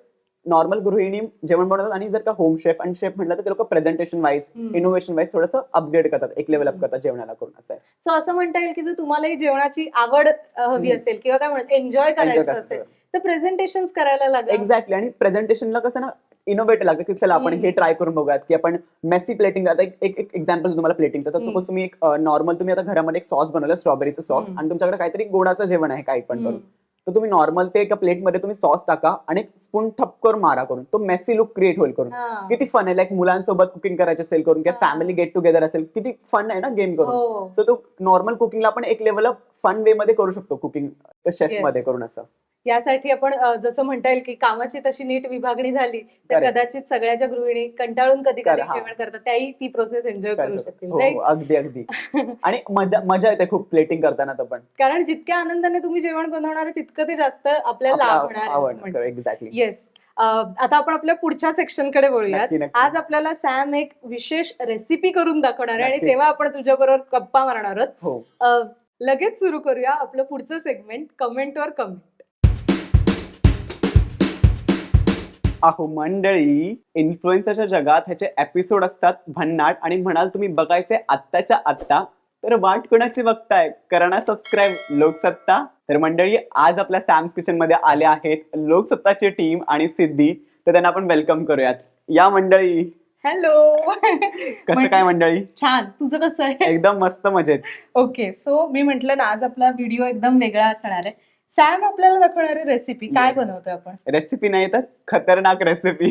नॉर्मल गृहिणी जेवण बनवतात, आणि जर का होम शेफ आणि शेफ म्हटलं तर ते लोक प्रेझेंटेशन वाईज, इनोव्हेशन वाईज थोडंसं अपग्रेड करतात, एक लेवल अप करतात जेवणाला करून. असं आहे. सो असं म्हणता येईल की जर तुम्हालाही जेवणाची आवड हवी असेल किंवा काय म्हणतात एन्जॉय करायचं असेल, तर प्रेझेंटेशन करायला लागेल. एक्झॅक्टली. आणि प्रेझेंटेशनला कसं ना, इनोव्हेटिव्ह लागतं की चला आपण हे ट्राय करून बघूयात, की आपण मेसी प्लेटिंग. आता एक एक्झाम्पल तुम्हाला प्लेटिंगचं, तर सपोज तुम्ही एक नॉर्मल तुम्ही आता घरामध्ये एक सॉस बनवलं, स्ट्रॉबेरीचं सॉस, आणि तुमच्याकडे काहीतरी गोडाचं जेवण आहे काही पण करून, तर तुम्ही नॉर्मल ते एका प्लेटमध्ये तुम्ही सॉस टाका आणि स्पून ठपकर मारा करून, तो मेसी लुक क्रिएट होईल करून. किती फन आहे, लाईक मुलांसोबत कुकिंग करायचे असेल करून, किंवा फॅमिली गेट टुगेदर असेल, किती फन आहे ना गेम करून. सो तो नॉर्मल कुकिंगला आपण एक लेवल फन वे मध्ये करू शकतो कुकिंग शेफ मध्ये करून. असं यासाठी आपण जसं म्हणता येईल की कामाची तशी नीट विभागणी झाली तर कदाचित सगळ्याच्या गृहिणी कंटाळून कधी कधी जेवण करतात, त्याही ती प्रोसेस एन्जॉय करू शकतील. अगदी अगदी. आणि मजा येते खूप प्लेटिंग करताना तर पण, कारण जितक्या आनंदाने तुम्ही जेवण बनवणार तितकं ते जास्त आपल्याला आवडणार. एक्झॅक्टली. येस. आता आपण आपल्या पुढच्या सेक्शन कडे वळूयात. आज आपल्याला सॅम एक विशेष रेसिपी करून दाखवणार आहे, आणि तेव्हा आपण तुझ्या बरोबर गप्पा मारणार आहोत. लगेच सुरू करूया आपलं पुढचं सेगमेंट, कमेंटवर कमेंट. अहो मंडळी, इन्फ्लुएन्सरच्या जगात ह्याचे एपिसोड असतात भन्नाट, आणि म्हणाल तुम्ही बघायचे आत्ताच्या आत्ता, तर वाट कोणाची बघताय, करा ना सबस्क्राईब लोकसत्ता. तर मंडळी, आज आपल्या सॅम्स किचन मध्ये आले आहेत लोकसत्ताची टीम आणि सिद्धी, तर त्यांना आपण वेलकम करूयात. या मंडळी. हॅलो. कसं काय मंडळी? छान. तुझं कसं आहे? एकदम मस्त मजेत. ओके. सो मी म्हंटल ना, आज आपला व्हिडिओ एकदम वेगळा असणार आहे. सॅम आपल्याला दाखवणारी रेसिपी काय बनवतोय आपण? रेसिपी नाही तर खतरनाक रेसिपी.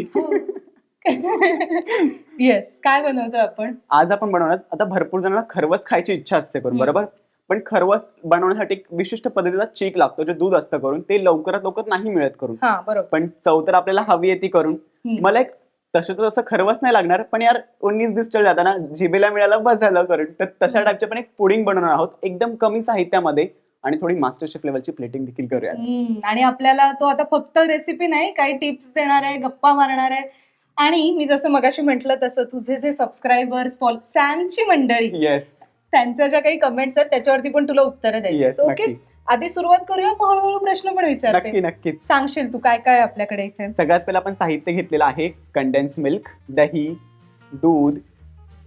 येस. काय बनवतोय आपण? आज आपण बनवणार, आता भरपूर जणांना खरवस खायची इच्छा असते करून, बरोबर, पण खरवस बनवण्यासाठी एक विशिष्ट पद्धतीचा चीक लागतो, जे दूध असतं करून, ते लवकरात लवकर नाही मिळत करून. हा बरोबर. पण चव तर आपल्याला हवी आहे ती करून. मला एक तसं खरवस नाही लागणार, पण यार 19-20 चल जाता ना, जिभेला मिळालं बस झालं करून. तर तशा टाईपचे पण एक पुडिंग बनवणार आहोत एकदम कमी साहित्यामध्ये, आणि थोडी मास्टर शेफ लेवलची प्लेटिंग देखील करूया. आणि आपल्याला तो आता फक्त रेसिपी नाही, काही टिप्स देणार आहे, गप्पा मारणार आहे. आणि मी जसं मगाशी म्हटलं तसं तुझे जे सबस्क्रायबर्स सॅमची मंडळी, येस त्यांच्या ज्या काही कमेंट्स आहेत त्याच्यावरती पण तुला उत्तरं द्यायची. येस, ओके, आधी सुरुवात करूया, मग हळूहळू प्रश्न पण विचारते. नक्की नक्कीच. सांगशील तू काय काय आपल्याकडे इथे? सगळ्यात पहिला आपण साहित्य घेतलेलं आहे कंडेन्स मिल्क, दही, दूध,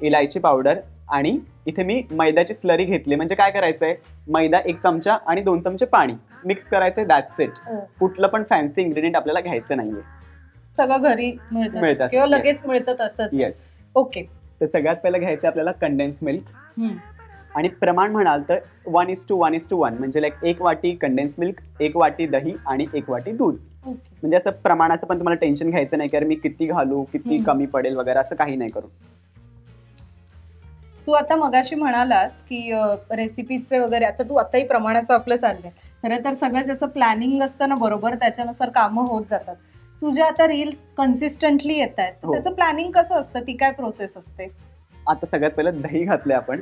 इलायची पावडर, आणि इथे मी मैद्याची स्लरी घेतली. म्हणजे काय करायचंय, मैदा 1 चमचा आणि 2 चमचे पाणी मिक्स करायचंय, दॅट्स इट. कुठलं पण फॅन्सी इन्ग्रेडियंट आपल्याला घ्यायचं नाहीये, सगळं घरी मिळतं किंवा लगेच मिळतं तसंच. येस. ओके, तर सगळ्यात पहिलं घ्यायचं आपल्याला कंडेन्स मिल्क, आणि प्रमाण म्हणाल तर 1:1:1, म्हणजे लाईक 1 वाटी कंडेन्स मिल्क, 1 वाटी दही आणि 1 वाटी दूध. म्हणजे असं प्रमाणाचं पण तुम्हाला टेन्शन घ्यायचं नाही की मी किती घालू, किती कमी पडेल वगैरे, असं काही नाही करू. तू आता मगाशी म्हणालास की रेसिपीचे वगैरे, आता तू आताही प्रमाणाचं आपलं चाललंय. खरं तर सगळं जसं प्लॅनिंग असतं ना बरोबर, त्याच्यानुसार कामं होत जातात. तुझ्या आता रील्स कन्सिस्टंटली येत आहेत, त्याचं प्लॅनिंग कसं असतं, ती काय प्रोसेस असते? आता सगळ्यात पहिलं दही घातलंय आपण,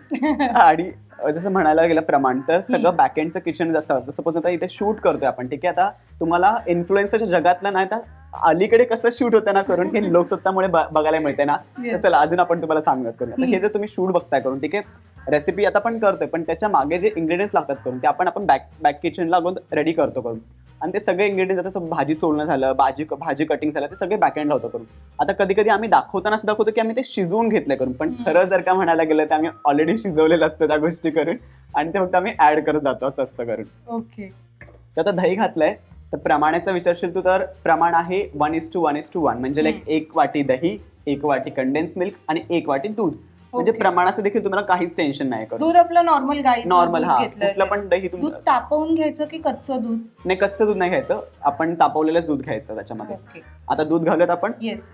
आणि जसं म्हणायला गेलं प्रमाण, तर सगळं बॅकएंडचं किचन जसं सपोज आता इथे शूट करतोय आपण, ठीक आहे. आता तुम्हाला इन्फ्लुएन्सरच्या जगातलं नाही तर अलीकडे कसं शूट होतं ना करून, की लोकसत्तामुळे बघायला मिळते ना, तर चला अजून आपण तुम्हाला सांगत करू. आता हे जर तुम्ही शूट बघताय करून, ठीक आहे, रेसिपी आता पण करतोय, पण त्याच्या मागे जे इंग्रेडियंट्स लागतात करून, ते आपण बॅक किचनला अगोदर रेडी करतो करून. आणि ते सगळे इंग्रेडियंट्स, आता भाजी सोलणं झालं, भाजी कटिंग झालं, ते सगळे बॅकएंडला होतं करून. आता कधी कधी आम्ही दाखवताना असं दाखवतो की आम्ही ते शिजवून घेतलंय करून, पण खरं जर का म्हणायला गेलं तर आम्ही ऑलरेडी शिजवलेलं असतं त्या गोष्टी करून, आणि ते फक्त आम्ही ऍड करत जातो, असं असतं करून. ओके, तर आता दही घातलंय, तर प्रमाणाचा विचारशील तू, तर प्रमाण आहे 1:1:1, म्हणजे लाईक 1 वाटी दही, 1 वाटी कंडेन्स मिल्क आणि 1 वाटी दूध. म्हणजे प्रमाणाचं देखील तुम्हाला काहीच टेन्शन नाही करून. दूध आपलं नॉर्मल गाईचं नॉर्मल, दूध हा, घेतलंय. कुठलं पण दही दूध तापवून घ्यायचं की कच्चं दूध? नाही, कच्चं दूध नाही घ्यायचं, आपण तापवलेलंच दूध घ्यायचं त्याच्यामध्ये. ओके, आता दूध घालूयात आपण. येस.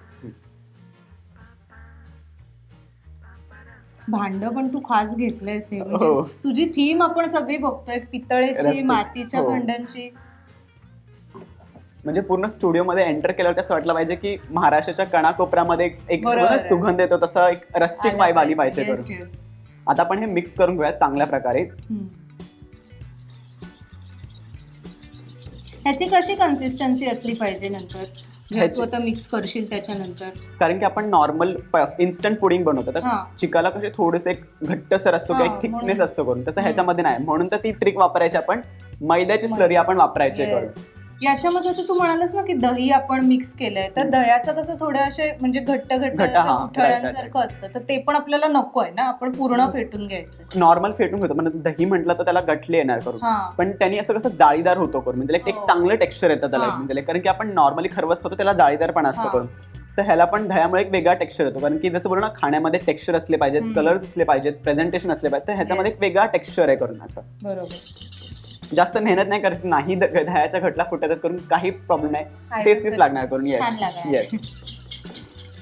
भांड पण तू खास घेतलंयस हे, म्हणजे तुझी थीम आपण सगळी बघतोय, पितळेची, मातीच्या भांड्यांची. म्हणजे पूर्ण स्टुडिओमध्ये एंटर केल्यावर असं वाटलं पाहिजे की महाराष्ट्राच्या कानाकोपऱ्यामध्ये एक सुगंध येतो, तसं एक रस्टिक वाइब आली पाहिजे करून. आता आपण हे मिक्स करून घेऊया चांगल्या प्रकारे. ह्याची कशी कन्सिस्टन्सी असली पाहिजे नंतर तू आता मिक्स करशील त्याच्यानंतर? कारण की आपण नॉर्मल इन्स्टंट पुडिंग बनवतो, तर चिकाला कसे थोडेसे एक घट्टसर असतो, एक थिकनेस असतो करून, तसं ह्याच्यामध्ये नाही. म्हणून तर ती ट्रिक वापरायची आपण, मैद्याची स्लरी आपण वापरायची करून. याच्यामध्ये तू म्हणालास ना की दही आपण मिक्स केलंय, तर दह्याचं कसं थोडं असे म्हणजे घट्ट गुठळ्यांसारखं असतं, तर ते पण आपल्याला नको आहे ना, आपण पूर्ण फेटून घ्यायचं. नॉर्मल फेटून घेतो, म्हणजे दही म्हटलं तर त्याला गठले येणार करून, पण त्यांनी असं कसं जाळीदार होतो करून, म्हणजे एक चांगलं टेक्स्चर येतं त्याला, म्हणजे कारण की आपण नॉर्मली खरवस करतो त्याला जाळीदार पण असतं करून. तर ह्याला पण दह्यामुळे एक वेगळा टेक्स्चर येतो, कारण की जसं बोलू ना, खाण्यामध्ये टेक्स्चर असले पाहिजेत, कलर्स असले पाहिजेत, प्रेझेंटेशन असले पाहिजे, तर ह्याच्यामध्ये एक वेगळा टेक्स्चर आहे करून. असं बरोबर, जास्त मेहनत नाही करायची, नाही दह्याच्या घटला फुटायचा करून काही प्रॉब्लेम नाही, टेस्टीच लागणार करून. येस,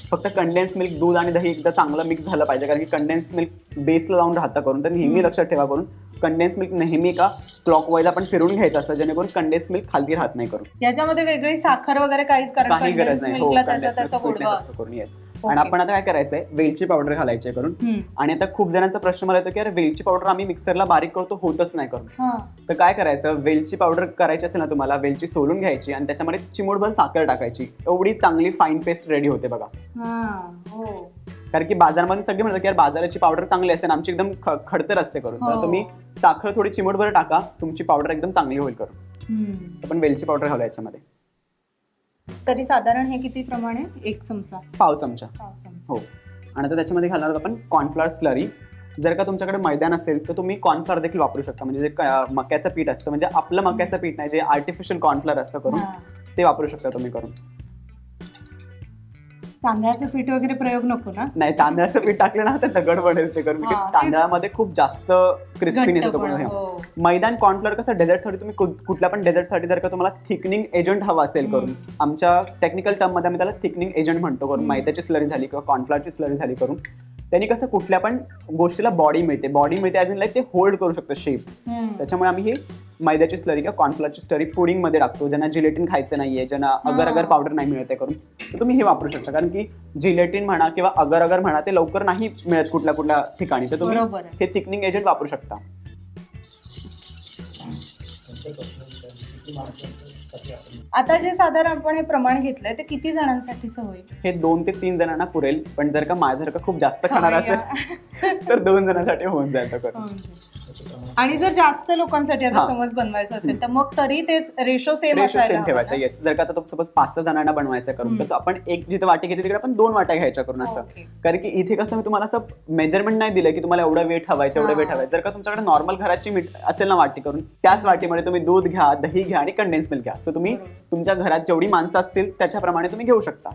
फक्त कंडेन्स मिल्क, दूध आणि दही एकदा चांगलं मिक्स झालं पाहिजे, कारण की कंडेन्स मिल्क बेसला लावून राहतं करून. तर नेहमी लक्षात ठेवा करून, कंडेन्स मिल्क नेहमी का क्लॉकवाईज आपण फिरून घ्यायचं असतं, जेणेकरून कंडेन्स मिल्क खाली राहत नाही करून. याच्यामध्ये वेगळी साखर वगैरे काही गरज नाही करून. येस. आणि आपण आता काय करायचंय, वेलची पावडर घालायची करून. आणि आता खूप जणांचा प्रश्न मला येतो की अरे वेलची पावडर आम्ही मिक्सरला बारीक करतो, होतच नाही करून. तर काय करायचं, वेलची पावडर करायची असेल ना तुम्हाला, वेलची सोलून घ्यायची आणि त्याच्यामध्ये चिमूटभर साखर टाकायची, एवढी चांगली फाईन पेस्ट रेडी होते बघा. कारण की बाजारमध्ये सगळे म्हणतात की यार बाजाराची पावडर चांगली असते, आमची एकदम खडतर असते करून. तर तुम्ही साखर थोडी चिमूटभर टाका, तुमची पावडर एकदम चांगली होईल करून. आपण वेलची पावडर घालू याच्यामध्ये. तरी साधारण हे किती प्रमाण आहे? 1 चमचा, पाव चमचा. हो. आणि आता त्याच्यामध्ये घालणार आहोत आपण कॉर्नफ्लॉवर स्लरी. जर का तुमच्याकडे मैदा नसेल तर तुम्ही कॉर्नफ्लॉवर देखील वापरू शकता, म्हणजे जे मक्याचं पीठ असतं, म्हणजे आपलं मक्याचं पीठ नाही, जे आर्टिफिशियल कॉर्नफ्लॉवर असतं करून, ते वापरू शकता तुम्ही करून. तांदळाचं पीठ वगैरे प्रयोग नको ना? नाही, तांदळाचं पीठ टाकलं ना तर दगड बनेल ते करून, तांदळामध्ये खूप जास्त क्रिस्पीनेस येतो. मैदा आणि कॉर्नफ्लॉवर कसं डेझर्टसाठी, तुम्ही कुठल्या पण डेझर्टसाठी जर का तुम्हाला थिकनिंग एजंट हवा असेल करून, आमच्या टेक्निकल टर्म मध्ये आम्ही त्याला थिकनिंग एजंट म्हणतो करून, मैद्याची स्लरी झाली किंवा कॉर्नफ्लॉवरची स्लरी झाली करून, त्यांनी कसं कुठल्या पण गोष्टीला बॉडी मिळते ॲज इन लाईक ते होल्ड करू शकतं शेप. त्याच्यामुळे आम्ही ही मैद्याची स्लरी किंवा कॉर्नफ्लॉरची स्लरी पुडिंगमध्ये टाकतो. ज्यांना जिलेटिन खायचं नाहीये, ज्यांना अगर अगर पावडर नाही मिळत आहे करून, तर तुम्ही हे वापरू शकता. कारण की जिलेटिन म्हणा किंवा अगर अगर म्हणा ते लवकर नाही मिळत कुठल्या ठिकाणी, तर तुम्ही हे थिकनिंग एजंट वापरू शकता. आता जे साधारण आपण हे प्रमाण घेतलंय ते किती जणांसाठीच होईल? हे 2 ते 3 जणांना पुरेल, पण जर का माझ्यासारखं खूप जास्त खाणार असेल तर 2 जणांसाठी होऊन जाईल करून. आणि जर जास्त लोकांसाठी आता समज बनवायचं असेल तर मग तरी तेच रेशो सेम ठेवायचा. येस, जर का आता सपोज 5-6 जणांना बनवायचं करून तर आपण एक जिथे वाटी घेते तिकडे आपण 2 वाट्या घ्यायच्या करून असं. कारण की इथे कसं मी तुम्हाला असं मेजरमेंट नाही दिलं की तुम्हाला एवढा वेट हवाय तेवढं वेट हवाय. जर का तुमच्याकडे नॉर्मल घराची मीठ असेल ना वाटी करून, त्याच वाटीमध्ये तुम्ही दूध घ्या, दही घ्या आणि कंडेन्स मिल्क घ्या. सो तुम्ही तुमच्या घरात जेवढी माणसं असतील त्याच्याप्रमाणे तुम्ही घेऊ शकता.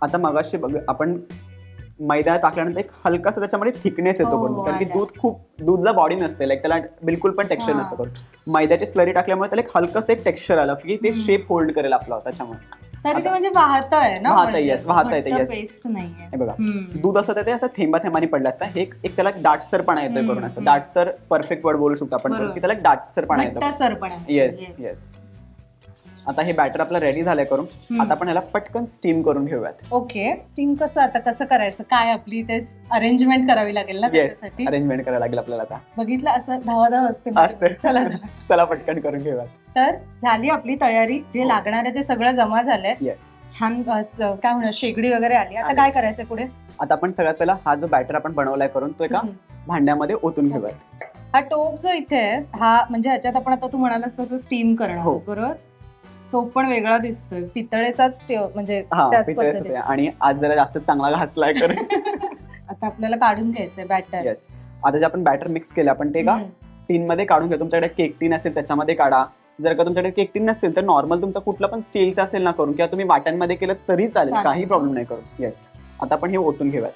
आता मगाशी बघ आपण मैदा टाकल्यानंतर एक हलकासा त्याच्यामध्ये थिकनेस येतो करून. कारण की दूधला बॉडी नसते, लाईक त्याला बिलकुल पण टेक्स्चर नसतं करून. मैद्याची स्लरी टाकल्यामुळे त्याला एक हलकंसं एक टेक्स्चर आलं की ते शेप होल्ड करेल आपला. त्याच्यामुळे तरी ते म्हणजे वाहतंय ना, वाहता येते. पेस्ट नाहीये. हे बघा, दूध असं ते असं थेंबाने पडलं असतं. हे एक त्याला दाटसरपणा येतोय करून. असं दाटसर परफेक्ट वर्ड बोलू शकतो आपण की त्याला दाटसरपणा येतो. Yes yes. आता हे बॅटर आपलं रेडी झालंय करून. आता आपण ह्याला पटकन स्टीम करून घेऊयात. ओके, स्टीम कसं करायचं, काय आपली ते अरेंजमेंट करावी लागेल ना त्याच्यासाठी? अरेंजमेंट करायला लागेल आपल्याला. आता बघितलं असं धावाधाव असते. चला पटकन करून घेऊयात. तर झाली आपली तयारी. जे लागणार आहे ते सगळं जमा झालंय. येस, छान काय म्हणा शेगडी वगैरे आली. आता काय करायचंय पुढे? आता आपण सगळ्यात पहिला हा जो बॅटर आपण बनवलाय करून तो एका भांड्यामध्ये ओतून घेऊयात. हा टोप जो इथे आहे हा म्हणजे ह्याच्यात आपण आता तू म्हणालास तसं स्टीम करणार बरोबर. तो पण वेगळा दिसतोय, पितळेचाच म्हणजे त्याच पद्धतीने. आणि आज जरा जास्त चांगला घासलाय करून. आता आपल्याला काढून घ्यायचंय बॅटर. येस, आता जे आपण बॅटर मिक्स केलं आपण ते का टीन मध्ये काढून घ्या. तुमच्याकडे केक टीन असेल त्याच्यामध्ये काढा. जर का तुमच्याकडे केक टीन नसेल तर नॉर्मल तुमचा कुठला पण स्टीलचा असेल ना करून, किंवा तुम्ही वाट्यांमध्ये केलं तरी चालेल, काही प्रॉब्लेम नाही करून. येस, आता आपण हे ओतून घेऊयात.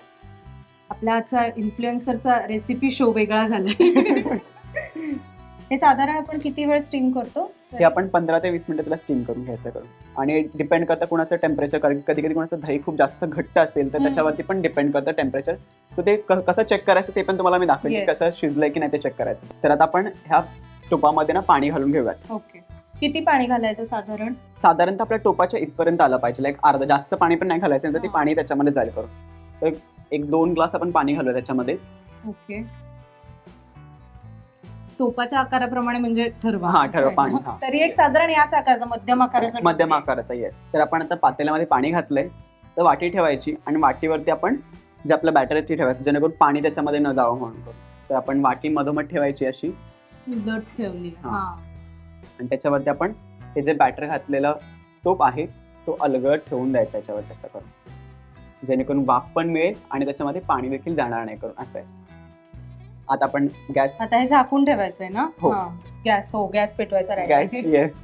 आपला आजचा इन्फ्लुएन्सरचा रेसिपी शो वेगळा झाला. हे साधारण आपण किती वेळ स्टीम करतो? हे आपण 15 ते 20 मिनिटं त्याला स्टीम करून घ्यायचं करून. आणि डिपेंड करतं कुणाचं टेम्परेचर. कारण कधी कधी कुणाचं दही खूप जास्त घट्ट असेल तर त्याच्यावरती पण डिपेंड करतं टेम्परेचर. सो ते कसं चेक करायचं ते पण तुम्हाला मी दाखवेन की कसं शिजलंय की नाही ते चेक करायचं. तर आता आपण ह्या टोपामध्ये ना पाणी घालून घेऊयात. ओके, किती पाणी घालायचं साधारणतः आपल्या टोपाच्या इथपर्यंत आलं पाहिजे. लाईक अर्धा, जास्त पाणी पण नाही घालायचं तर ते पाणी त्याच्यामध्ये जाईल करून. तर 1-2 ग्लास आपण पाणी घालूया त्याच्यामध्ये. ओके, टोपाच्या आकाराप्रमाणे म्हणजे ठरवा पाणी. तरी एक साधारण याच आकाराचा, मध्यम आकाराचा. येस. तर आपण आता पातेल्यामध्ये पाणी घातलंय तर वाटी ठेवायची आणि वाटीवरती आपण जे आपलं बॅटर आहे ते ठेवायचं जेणेकरून पाणी त्याच्यामध्ये न जावं म्हणून. तर आपण वाटी मधोमध ठेवायची अशी ठेवली आणि त्याच्यावरती आपण हे जे बॅटर घातलेलं टोप आहे तो अलगद ठेवून द्यायचा याच्यावरती असं करून, जेणेकरून वाफ पण मिळेल आणि त्याच्यामध्ये पाणी देखील जाणार नाही करून. असं आहे. आता आपण गॅस, आता हे झाकून ठेवायचंय ना? गॅस पेटवायचा. येस.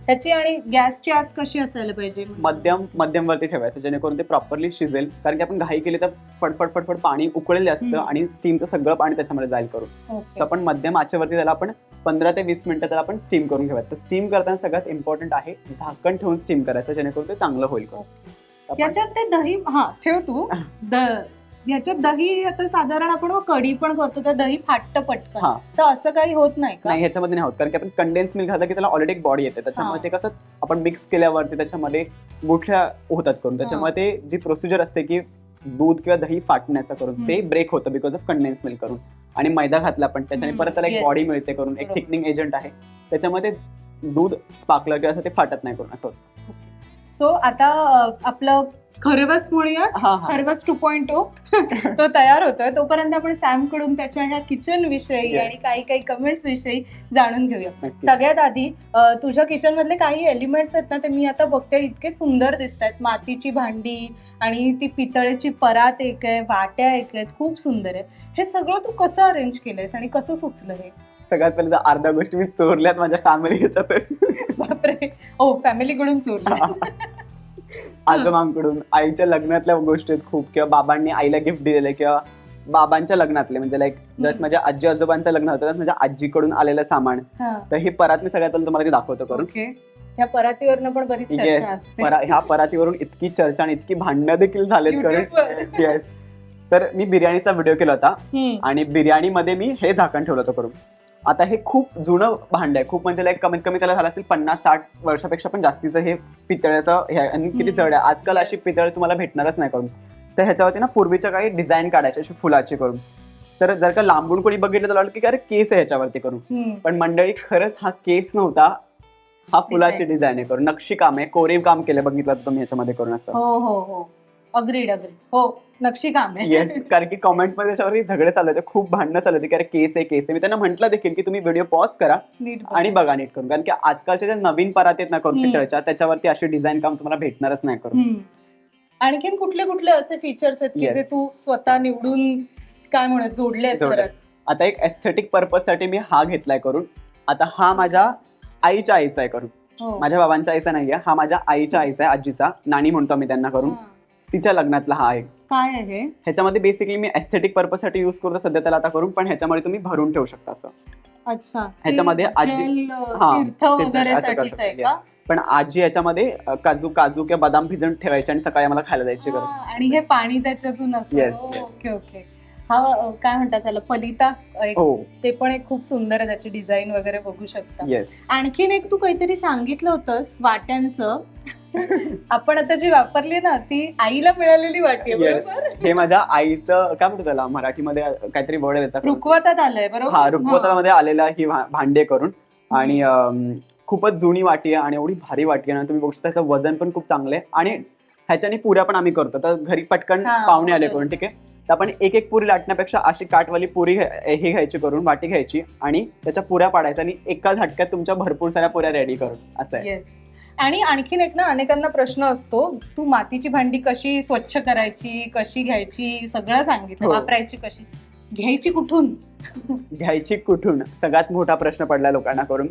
त्याची आणि गॅसची आच कशी असायला पाहिजे? मध्यम वरती ठेवायचं जेणेकरून ते प्रॉपरली शिजेल. कारण की आपण घाई केली तर फटफट पाणी उकळेल जास्त आणि स्टीमचं सगळं पाणी त्याच्यामध्ये जाईल करून. तर आपण मध्यम आचेवरती त्याला आपण 15 ते 20 मिनिटं त्याला आपण स्टीम करून घेऊयात. तर स्टीम करताना सगळ्यात इम्पॉर्टंट आहे झाकण ठेवून स्टीम करायचं जेणेकरून ते चांगलं होईल. याच्यात ते दही ठेव तू. याच्यात दही आता साधारण आपण कढी पण करतो तर दही फाटतं पटकन, तर असं काही होत नाही का? नाही, ह्याच्यामध्ये नाही होत. कारण की आपण कंडेन्स मिल्क घातलं की त्याला ऑलरेडी एक बॉडी येते. त्याच्यामुळे ते कसं आपण मिक्स केल्यावरती त्याच्यामध्ये गुठळ्या होतात करून. त्याच्यामुळे ते जी प्रोसिजर असते की दूध किंवा दही फाटण्याचं करून ते ब्रेक होतं बिकॉज ऑफ कंडेन्स मिल्क करून. आणि मैदा घातला पण त्याच्याने परत त्याला एक बॉडी मिळते करून, एक थिकनिंग एजंट आहे त्याच्यामध्ये. दूध स्पार्कलर किंवा असं ते फाटत नाही करून असं होतं. सो आता आपलं खरवस म्हणूया, खरवस 2.0 तो तयार होतोय. तोपर्यंत आपण सॅम कडून त्याच्या ह्या किचन विषयी आणि काही कमेंट्स विषयी जाणून घेऊया. सगळ्यात आधी तुझ्या किचन मधले काही एलिमेंट्स आहेत ना ते मी आता बघते इतके सुंदर दिसत आहेत. मातीची भांडी आणि ती पितळेची परात एक आहे, वाट्या एक आहेत, खूप सुंदर आहे. हे सगळं तू कसं अरेंज केलंयस आणि कसं सुचलं हे? सगळ्यात पहिले अर्ध्या गोष्टी मी चोरल्यात माझ्या फॅमिली ह्याच्यात. बापरे, हो, फॅमिलीकडून चोरल्या. आजोबांकडून, आईच्या लग्नातल्या गोष्टी खूप, किंवा बाबांनी आईला गिफ्ट दिलेले, किंवा बाबांच्या लग्नातले, म्हणजे लाईक जस्ट माझ्या आजी आजोबांचं लग्न होतं माझ्या आजीकडून आलेलं सामान. तर हे परात मी सगळ्यात पहिलं तुम्हाला ते दाखवतो करून. या परातीवरनं पण बरीच येस, चर्चा असते. ह्या परातीवरून इतकी चर्चा आणि इतकी भांडणं देखील झालेत करून. येस, तर मी बिर्याणीचा व्हिडिओ केला होता आणि बिर्याणीमध्ये मी हे झाकण ठेवलं होतं करून. आता हे खूप जुनं भांड आहे, खूप म्हणजे लाईक कमीत कमी त्याला झालं असेल 50-60 वर्षापेक्षा पण जास्तीचं हे पितळ्याचं हे, आणि किती जड आहे. आजकाल अशी पितळ तुम्हाला भेटणारच नाही करून. तर ह्याच्यावरती ना पूर्वीच्या काळी डिझाईन काढायची अशी फुलाची करून. तर जर का लांबून कोणी बघितलं तर वाटलं की अरे केस आहे ह्याच्यावरती करून, पण मंडळी खरंच हा केस नव्हता, हा फुलाची डिझाईन आहे करून. नक्षी काम आहे, कोरीव काम केलं बघितलं तुम्ही ह्याच्यामध्ये करून असतं. हो हो हो, अग्रीड हो, नक्षी काम आहे. येस, कारण की कमेंट्स मध्ये त्याच्यावरती झगडे चालू होते, खूप भांडणं चालू होती की अरे केस आहे केस आहे. मी त्यांना म्हटलं देखील की तुम्ही व्हिडिओ पॉज करा आणि बघा नीट करून, कारण की आजकालच्या ज्या नवीन परात आहेत ना करून पितळच्या, त्याच्यावरती अशी डिझाईन काम तुम्हाला भेटणारच नाही करून. आणखीन कुठले कुठले असे फीचर्स आहेत की जे तू स्वतः निवडून काय म्हणत जोडलेस? आता एक एस्थेटिक पर्पज साठी मी हा घेतलाय करून. आता हा माझ्या आईच्या आईचा आहे करून, माझ्या बाबांच्या आईचा नाहीये, हा माझ्या आईच्या आईचा आहे, आजीचा, नानी म्हणतो मी त्यांना करून. तिच्या लग्नातला हा आहे. काय आहे ह्याच्यामध्ये बेसिकली मी एस्थेटिक पर्पज साठी युज करतो सध्या त्याला आता करून, पण ह्याच्यामध्ये तुम्ही भरून ठेवू शकता असं. अच्छा, ह्याच्यामध्ये आजी पण आजी याच्यामध्ये काजू किंवा बदाम भिजून ठेवायचे आणि सकाळी आम्हाला खायला द्यायची गरज. आणि हे पाणी त्याच्यातून ओके ओके. हा काय म्हणतात त्याला, पलिता, ते पण एक खूप सुंदर आहे, त्याची डिझाईन वगैरे बघू शकता. आणखीन एक तू काहीतरी सांगितलं होतंस वाट्यांचं. आपण आता जी वापरली ना ती आईला मिळालेली वाटी आहे, बरोबर? हे माझ्या आईचं काय म्हणतो त्याला मराठीमध्ये काहीतरी वर्ड आहे त्याचा, रुखवतात आलंय, बरोबर? हा, रुखवतामध्ये आलेला ही भांडे करून. आणि खूपच जुनी वाटी आहे आणि एवढी भारी वाटी आहे ना, तुम्ही बघू शकता. त्याचं वजन पण खूप चांगलं आहे आणि ह्याच्याने पुऱ्या पण आम्ही करतो. तर घरी पटकन पाहुणे आले करून, ठीक आहे, तर आपण एक एक पुरी लाटण्यापेक्षा अशी काटवाली पुरी हे घ्यायची करून, वाटी घ्यायची आणि त्याच्या पुऱ्या पाडायच्या आणि एका झटक्यात तुमच्या भरपूर साऱ्या पुऱ्या रेडी करून, असं आहे. आणि आणखीन एक ना, अनेकांना प्रश्न असतो, तू मातीची भांडी कशी स्वच्छ करायची, कशी घ्यायची, सगळं सांगितलं. वापरायची कशी, घ्यायची कुठून सगळ्यात मोठा प्रश्न पडला लोकांना करून.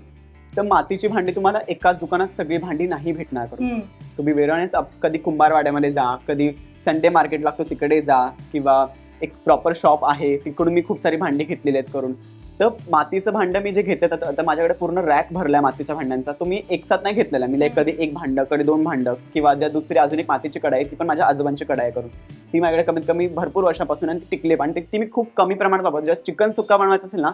तर मातीची भांडी तुम्हाला एकाच दुकानात सगळी भांडी नाही भेटणार करून. तुम्ही वेळानेच कधी कुंभारवाड्यामध्ये जा, कधी संडे मार्केट लागतो तिकडे जा, किंवा एक प्रॉपर शॉप आहे तिकडून मी खूप सारी भांडी घेतलेली आहेत करून. तर मातीचं भांडं मी जे घेते, तर माझ्याकडे पूर्ण रॅक भरलाय मातीच्या भांड्यांचा. तो मी एक साथ नाही घेतलेला. मी कधी एक भांडं, कधी 2 भांडं, किंवा दुसरी अजून एक मातीची कढाई, ती पण माझ्या आजोबांची कढाई आहे करून. ती माझ्याकडे कमीत कमी भरपूर वर्षापासून आणि ती टिकली पण. ती मी खूप कमी प्रमाणात वापरतो. जेव्हा चिकन सुक्का बनवायचं असेल ना,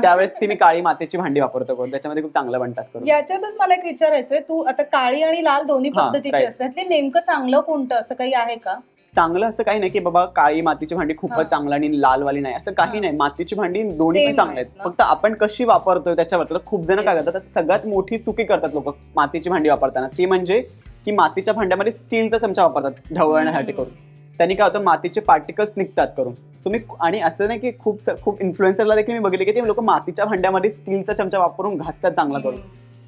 त्यावेळेस ती मी काळी मातीची भांडी वापरतो करून. त्याच्यामध्ये खूप चांगलं बनतात करून. याच्यातच मला एक विचारायचंय, तू आता काळी आणि लाल दोन्ही पद्धतीची असतात, नेमकं चांगलं कोणतं, असं काही आहे का? चांगलं असं काही नाही की बाबा काळी मातीची भांडी खूपच चांगलं आणि लालवाली नाही, असं काही नाही. मातीची भांडी दोन्ही पण चांगली आहेत, फक्त आपण कशी वापरतोय त्याच्यावर. खूप जण काय करतात, सगळ्यात मोठी चुकी करतात लोक मातीची भांडी वापरताना, ती म्हणजे की मातीच्या भांड्यामध्ये स्टीलचा चमचा वापरतात ढवळण्यासाठी करून. त्यांनी काय होतं, मातीचे पार्टिकल्स निघतात करून. सो मी, आणि असं नाही की खूप इन्फ्लुएन्सरला देखील मी बघितले की ते लोक मातीच्या भांड्यामध्ये स्टीलचा चमचा वापरून घासतात चांगला करून.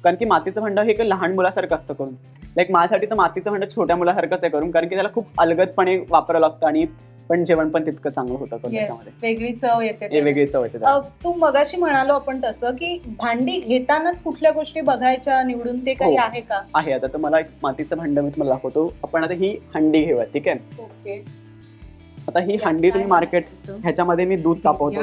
कारण की मातीचं भांडं हे काही लहान मुलासारखं असतं करून. लाईक माझ्यासाठी तर मातीचं भांडं छोट्या मुलासारखंच आहे करून, कारण की त्याला खूप अलगदपणे वापरावं लागतं आणि पण जेवण पण तितकं चांगलं होतं करून. त्याच्यामध्ये वेगळी चव येते, वेगळी चव येते. तू मगाशी म्हणालो आपण तसं की भांडी घेतानाच कुठल्या गोष्टी बघायच्या निवडून, ते काही आहे का? आहे. आता तर मला एक मातीचं भांडं मी तुम्हाला दाखवतो. आपण आता ही हंडी घेऊया, ठीक आहे? ओके. आता ही हंडी तुम्ही मार्केट, ह्याच्यामध्ये मी दूध तापवतो.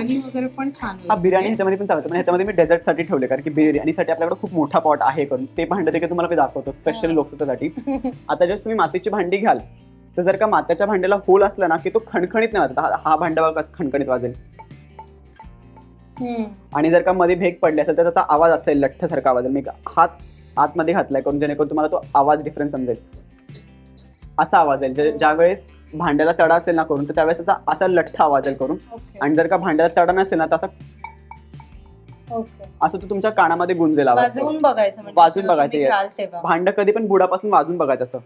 हा, बिर्याणीच्या मध्ये पण चालतं, पण ह्याच्यामध्ये मी डेझर्ट साठी ठेवले, कारण की बिर्याणीसाठी आपल्याकडे खूप मोठा पॉट आहे करून. ते भांडं देखील तुम्हाला मी दाखवतो स्पेशली लोकसत्तासाठी. आता जर तुम्ही मातीची भांडी घ्याल, तर जर का मात्याच्या भांड्याला होल असला ना की तो खणखणीत नाही वाजत. हा भांडा बघा कसं खणखणीत वाजेल. आणि जर का मध्ये भेग पडली असेल तर त्याचा आवाज असेल लठ्ठसारखा आवाज. मी हात आतमध्ये घातलाय करून, जेणेकरून तुम्हाला तो आवाज डिफरन्स समजेल. असा आवाज येईल ज्या वेळेस भांड्याला तडा असेल ना करून, तर त्यावेळेस त्याचा असा लठ्ठा आवाज येईल करून. आणि जर का भांड्याला तडा नसेल ना, तर असं तो तुमच्या कानामध्ये गुंजेल आवाज. वाजवून बघायचं. भांड कधी पण बुडापासून वाजून बघायचं असं,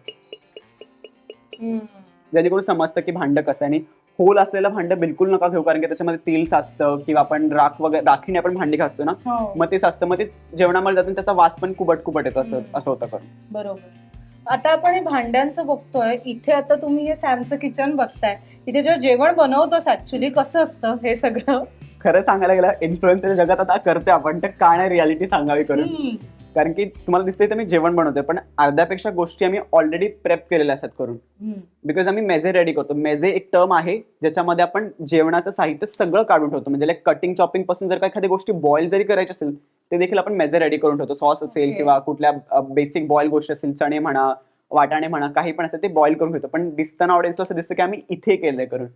जेणेकरून समजतं की भांड कसं आहे. आणि होल असलेलं भांड बिलकुल नका घेऊ, कारण की त्याच्यामध्ये तेल साचतं, किंवा आपण राखीने आपण भांडी घासतो ना, मग ते साचतं, मग ते जेवणामध्ये जातं, त्याचा वास पण कुबट येतो, असं होतं करून. बरोबर. आता आपण हे भांड्यांचं बघतोय इथे, आता तुम्ही हे सॅमचं किचन बघताय, इथे जेव्हा जेवण बनवतोस ऍक्च्युली कसं असतं हे सगळं? खरं सांगायला गेलं, इन्फ्लुएन्सर जगात आता करते आपण, तर काय नाही रियालिटी सांगावी करून. कारण की तुम्हाला दिसतंय तर मी जेवण बनवतोय, पण अर्ध्यापेक्षा गोष्टी आम्ही ऑलरेडी प्रेप केलेल्या असतात करून. बिकॉज आम्ही मेजे रेडी करतो. मेजे एक टर्म आहे ज्याच्यामध्ये आपण जेवणाचं साहित्य सगळं काढून ठेवतो. म्हणजे लाईक कटिंग चॉपिंग पासून जर का एखादी गोष्टी बॉईल जरी करायची असेल ते देखील आपण मेजे रेडी करून ठेवतो. सॉस असेल Okay. किंवा कुठल्या बेसिक बॉईल गोष्टी असतील, चणे म्हणा, वाटाणे म्हणा, काही पण असेल ते बॉईल करून ठेवतो. पण दिसताना ऑडियन्सला असं दिसतं की आम्ही इथे केलंय करून,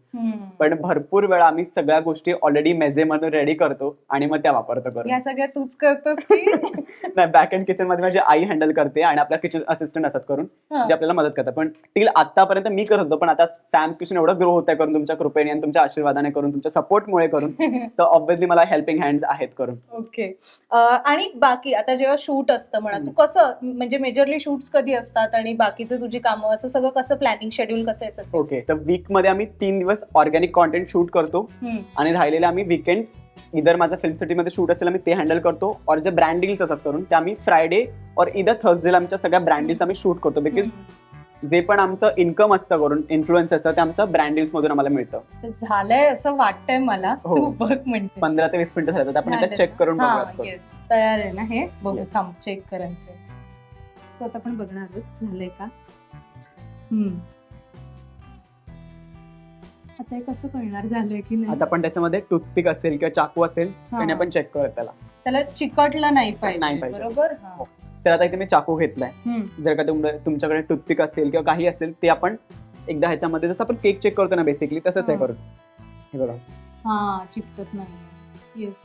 पण भरपूर वेळा आम्ही सगळ्या गोष्टी ऑलरेडी मेजेमध्ये रेडी करतो आणि मग त्या वापरतो करून. या सगळ्या तूच करतोस की नाही, बॅक एंड किचन मध्ये माझी आई हँडल करते आणि आपल्या किचन असिस्टंट असतात करून जे आपल्याला मदत करतात. पण टिल आतापर्यंत मी करत होतो, पण आता सॅम्स किचन एवढं ग्रो होत आहे करून तुमच्या कृपेने आणि तुमच्या आशीर्वादाने करून, तुमच्या सपोर्टमुळे करून, तर ऑब्व्हियसली मला हेल्पिंग हँड्स आहेत करून. ओके. आणि बाकी आता जेव्हा शूट असतं म्हणा, तू कसं म्हणजे मेजरली शूट्स कधी असतात आणि बाकीचं तुझी कामं असं सगळं कसं प्लॅनिंग शेड्यूल कसं आहे सध्या? ओके, तर वीक मध्ये आम्ही 3 दिवस ऑर्गॅनिक कॉन्टेंट शूट करतो आणि राहिलेले आम्ही वीकेंड्स इधर माझा फिल्म सिटी मध्ये शूट असेल आम्ही ते हँडल करतो, और जे ब्रँड डील्स असतात करून ते आम्ही फ्रायडे और इधर थर्सडेला आमच्या सगळ्या ब्रँड डील्स आम्ही शूट करतो. बिकॉज जे पण आमचं इन्कम असतं करून इन्फ्लुएन्सरचं ते आमचं ब्रँड डील्स मधून आम्हाला मिळतं. तर झालंय असं वाटतंय मला. हो. तू बघ म्हणते 15 ते 20 मिनिटं झालं, आपण आता चेक करून बघूयात करून. येस, तयार आहे ना हे? बघू, Yes. थांब चेक करायचं. सो आता आपण बघणार आहोत झालंय का. आता हे कसं कळणार झालंय की नाही? आता आपण त्याच्यामध्ये टूथपिक असेल किंवा चाकू असेल हा. आणि आपण चेक करूयात त्याला. त्याला चिकटलं नाही नाही पाहिजे, पाहिजे. बरोबर? हा. हो. तर आता इथे मी चाकू घेतलाय. जर का तुमच्याकडे टूथपिक असेल किंवा काही असेल ते आपण एकदा ह्याच्यामध्ये जसं आपण केक चेक करतो ना बेसिकली तसंच आहे हा. करून. हे बघा, हा, चिकटत नाही. येस.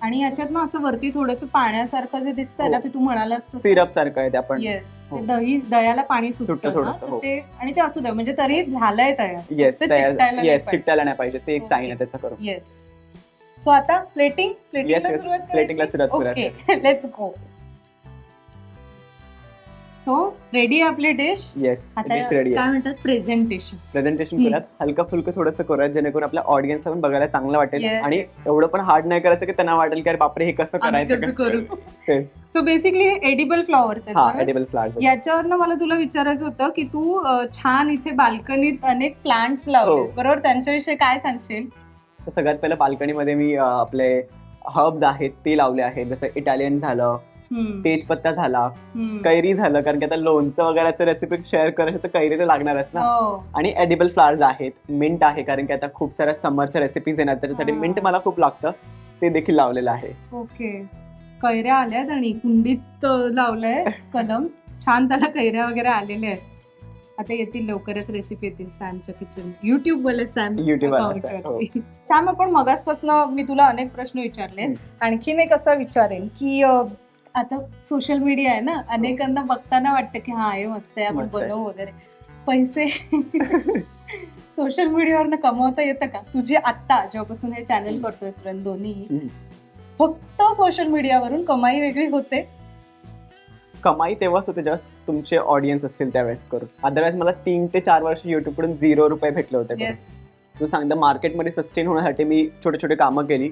आणि याच्यात ना असं वरती थोडस पाण्यासारखं जे दिसतंय ना, हो. ते तू म्हणालास तसं. सिरप सारखं आहे ते आपण. येस, हो. ते दह्याला पाणी सुटतं सुटतं ना, थोडंसं, तर हो. ते आणि ते असू दे म्हणजे तरी झालंय तयार. येस, ते चिकटायला नाही येस, पाहिजे. चिकटायला नाही पाहिजे, ते एक Okay. साईन आहे त्याचा करून. येस. सो आता प्लेटिंगला Yes, yes. सुरुवात Platingला सुरुवात करूया. Okay, let's go. So ready आपली डिश. येस, आता डिश रेडी काय आहे. म्हणतात प्रेझेंटेशन. प्रेझेंटेशन करूयात, हलका फुलकं थोडंसं करूयात जेणेकरून आपल्या ऑडियन्सला पण बघायला चांगलं वाटेल. Yes, आणि yes. एवढं पण हार्ड नाही करायचं की त्यांना वाटेल की अरे बापरे हे कसं आम्ही करायचं कसं का? करू. तेच. सो बेसिकली हे एडिबल फ्लॉवर्स आहेत हा, बरोबर? Edible flowers. याच्यावरनं मला तुला विचारायचं होतं की तू छान इथे बाल्कनीत अनेक प्लांट्स लावले हो. बरोबर, त्यांच्याविषयी काय सांगशील? तर सगळ्यात पहिलं बाल्कनीमध्ये मी आपले हर्ब्स आहेत ते लावले आहेत, जसं इटालियन झालं, तेजपत्ता झाला, कैरी झालं, कारण की आता लोणचं वगैरेचं रेसिपी शेअर करायचं तर कैरी तर लागणारच ना. हो. आणि एडिबल फ्लावर्स आहेत, मिंट आहे, कारण की आता खूप साऱ्या समरच्या रेसिपीज येणार त्याच्यासाठी हा. मिंट मला खूप लागतं, ते देखील लावलेलं आहे. ओके. कैऱ्या आल्यात आणि कुंडीत लावलंय कलम, छान त्याला कैऱ्या वगैरे आलेल्या आहेत. आता येतील लवकरच रेसिपी येतील सॅमच्या किचन, युट्यूब वाले सॅम YouTube वाला account Sam, हो. वरती. सॅम, आपण मगासपासून मी तुला अनेक प्रश्न विचारले, आणखीन एक असा विचारेन की आता सोशल मीडिया आहे ना, अनेकांना बघताना वाटतं की हा हे मस्त आहे, आपण मस्त आहे. बनवू वगैरे. पैसे सोशल मीडियावरनं कमवता येतं का? तुझी आत्ता जेव्हापासून हे चॅनल करतोयस रन दोन्ही, फक्त सोशल मीडियावरून कमाई वेगळी होते? कमाई तेव्हाच होते जेव्हा तुमचे ऑडियन्स असतील त्यावेळेस करून. अदरवाईज मला 3 ते 4 वर्ष युट्यूब कडून 0 रुपये भेटले होते. येस. तू सांगता मार्केटमध्ये सस्टेन होण्यासाठी मी छोटे छोटे कामं केली.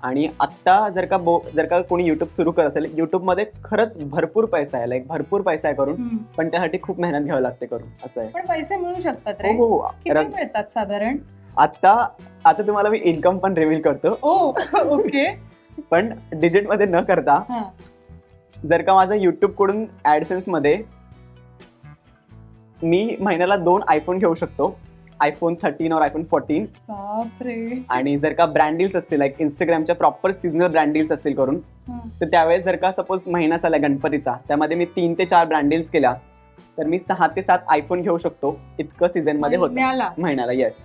आणि आता जर का कोणी युट्यूब सुरू करत असेल, युट्यूबमध्ये खरंच भरपूर पैसा आहे, लाईक भरपूर पैसा आहे करून, पण त्यासाठी खूप मेहनत घ्यावी लागते करून, असं आहे. पण पैसे मिळू शकतात रे? हो हो. किती मिळतात साधारण? आता तुम्हाला मी इन्कम पण रिव्हील करतो, ओ ओके. पण डिजिट मध्ये न करता जर का माझं युट्यूब कडून ऍडसेन्स मध्ये मी महिन्याला 2 आयफोन घेऊ शकतो, आयफोन 13 और आयफोन 14. बापरे. आणि जर का ब्रँड डील्स असतील, लाईक इंस्टाग्रामच्या प्रॉपर सीजनल ब्रँड डील्स असतील करून, तर त्यावेळेस जर का सपोज महिना चालला गणपतीचा, त्यामध्ये मी 3 ते 4 ब्रँड डील्स केल्या तर मी 6 ते 7 आयफोन घेऊ शकतो, इतकं सीझन मध्ये होतं महिन्याला. येस,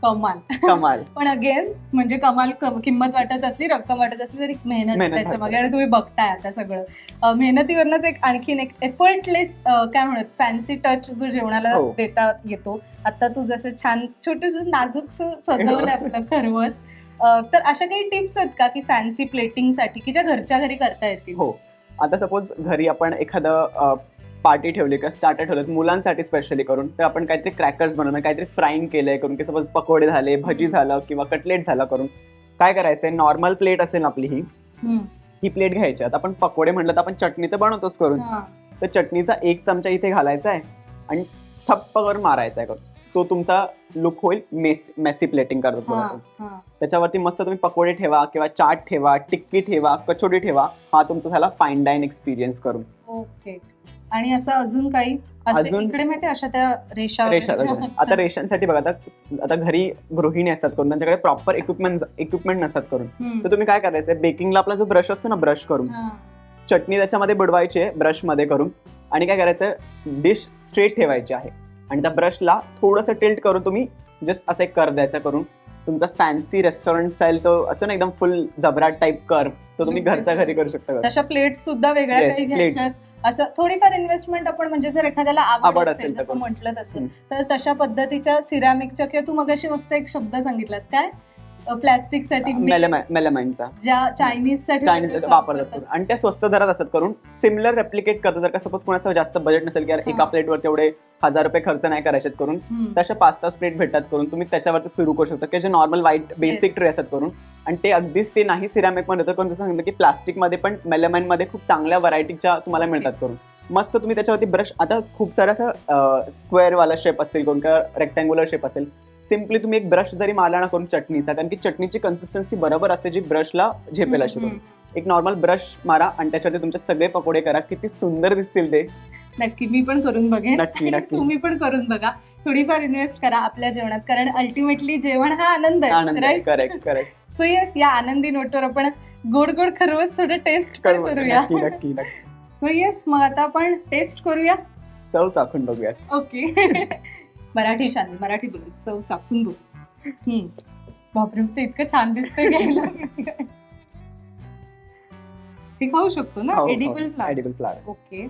कमाल. कमाल. पण अगेन म्हणजे कमाल किंमत वाटत असली, रक्कम वाटत असली तरी मेहनत त्याच्या मागे, आणि तुम्ही बघताय आता सगळं मेहनतीवरनच एक आणखीन एक एफर्टलेस काय म्हणत फॅन्सी टच जो जेवणाला हो. देता येतो. आता तू जसं छान छोटे नाजूक सजवलंय आपलं खरवस, तर अशा काही टिप्स आहेत का की फॅन्सी प्लेटिंग साठी की ज्या घरच्या घरी करता येतील? हो. आता सपोज घरी आपण एखादं पार्टी ठेवली किंवा स्टार्टर ठेवलं मुलांसाठी स्पेशली करून, तर आपण काहीतरी क्रॅकर्स बनवणं, काहीतरी फ्राईंग केलंय करून, की सपोज पकोडे झाले, भजी झालं किंवा कटलेट झालं करून, काय करायचंय, नॉर्मल प्लेट असेल आपली ही प्लेट घ्यायची. आता आपण पकोडे म्हणलं तर आपण चटणी तर बनवतोच करून, तर चटणीचा 1 चमचा इथे घालायचा आहे आणि थप्प करून मारायचा आहे करून. तो तुमचा लुक होईल मेसी प्लेटिंग करतो पूर्ण. हा त्याच्यावरती मस्त तुम्ही पकोडे ठेवा किंवा चाट ठेवा, टिक्की ठेवा, कचोडी ठेवा. हा तुमचा झाला फाईन डाईन एक्सपिरियन्स करून. ओके. आणि असं अजून काही अजून- इकडे माहिती अशा त्या रेषा आता रेशनसाठी बघा, आता घरी गृहिणी असतात करून त्यांच्याकडे प्रॉपर इक्विपमेंट नसतात करून, तर तुम्ही काय करायचं, बेकिंगला आपला जो ब्रश असतो ना, ब्रश करून चटणी त्याच्यामध्ये बुडवायची आहे ब्रशमध्ये करून, आणि काय करायचं, डिश स्ट्रेट ठेवायची आहे आणि त्या ब्रशला थोडंसं टिल्ट करून तुम्ही जस्ट असं एक कर द्यायचा करून, तुमचा फॅन्सी रेस्टॉरंट स्टाईल तो असं ना एकदम फुल जबराट टाईप कर, तो तुम्ही घरच्या घरी करू शकता. तशा प्लेट सुद्धा वेगळ्या Yes, काही plate. घ्यायच्यात. असं थोडीफार इन्व्हेस्टमेंट आपण, म्हणजे जर एखाद्याला आवड असेल तर तसं करू. म्हटलं तसं, तर तशा पद्धतीच्या सिरामिकच्या, किंवा तू मगाशी मस्त एक शब्द सांगितलास काय, प्लास्टिक साठी मेलमाइनचा ज्या चायनीज साठी वापरतात आणि त्या स्वस्त दरात असतात करून सिमिलर रेप्लिकेट करतात. जर का सपोज कोणाचं जास्त बजेट नसेल की यार एका प्लेटवर तेवढे 1000 रुपये खर्च नाही करायचे करून, तशा 5-6 प्लेट भेटतात करून, तुम्ही त्याच्यावरती सुरू करू शकता की जे नॉर्मल व्हाईट बेसिक ट्रे असतात करून. आणि ते अगदीच ते नाही सिरामिक मध्ये होतं करून, जसं सांगितलं की प्लास्टिक मध्ये पण मेलमाइन मध्ये खूप चांगल्या व्हरायटीच्या तुम्हाला मिळतात करून. मस्त तुम्ही त्याच्यावरती ब्रश, आता खूप सारा स्क्वेअर वाला शेप असेल कोण का रेक्टँग्युलर शेप असेल, सिम्पली तुम्ही एक ब्रश जरी मारला ना करून चटणीचा, कारण की चटणीची कन्सिस्टन्सी बरोबर असते जी ब्रशला झेपेल अशी करून, एक नॉर्मल ब्रश मारा आणि त्याच्यावरती तुमचे सगळे पकोडे करा, किती सुंदर दिसतील ते. नक्की मी पण करून बघेन. नक्की नक्की तुम्ही पण करून बघा, थोडीफार इन्व्हेस्ट करा आपल्या जेवणात, कारण अल्टिमेटली जेवण हा आनंद आनंद आहे. आहे. Correct correct. सो येस, या आनंदी नोटवर आपण गोड गोड खरवस थोडं टेस्ट करूया. नक्की नक्की नक्की. सो येस, मग आता आपण टेस्ट करूया. चव चाखून बघूया. ओके. मराठी शाली, मराठी बोलू, चव चाखून बघू. बापरे, ते इतकं छान दिसतंय घ्यायला. हे खाऊ शकतो ना, edible flower. Edible flower. Okay.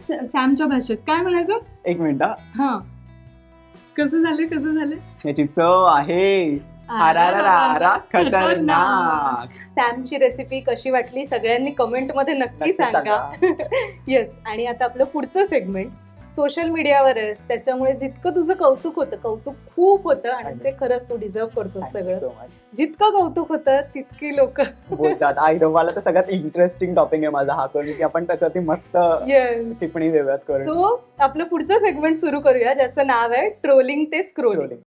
सॅमच्या भाषेत काय म्हणायचं? एक मिनिट. हा, कसं झालं? याची चव आहे खतरनाक. सॅमची रेसिपी कशी वाटली सगळ्यांनी कमेंट मध्ये नक्की सांगा. येस. आणि आता आपलं पुढचं सेगमेंट सोशल मीडियावरच, त्याच्यामुळे जितकं तुझं कौतुक होतं, कौतुक खूप होतं, आणि ते खरंच तू डिझर्व करतोस सगळं. जितकं कौतुक होतं तितकी लोक बोलतात. आई मला तर सगळ्यात इंटरेस्टिंग टॉपिक आहे माझा हा करून, की आपण त्याच्यावरती मस्त टिप्पणी देऊयात करून. सो आपलं पुढचं सेगमेंट सुरू करूया, ज्याचं नाव आहे ट्रोलिंग ते स्क्रोलिंग.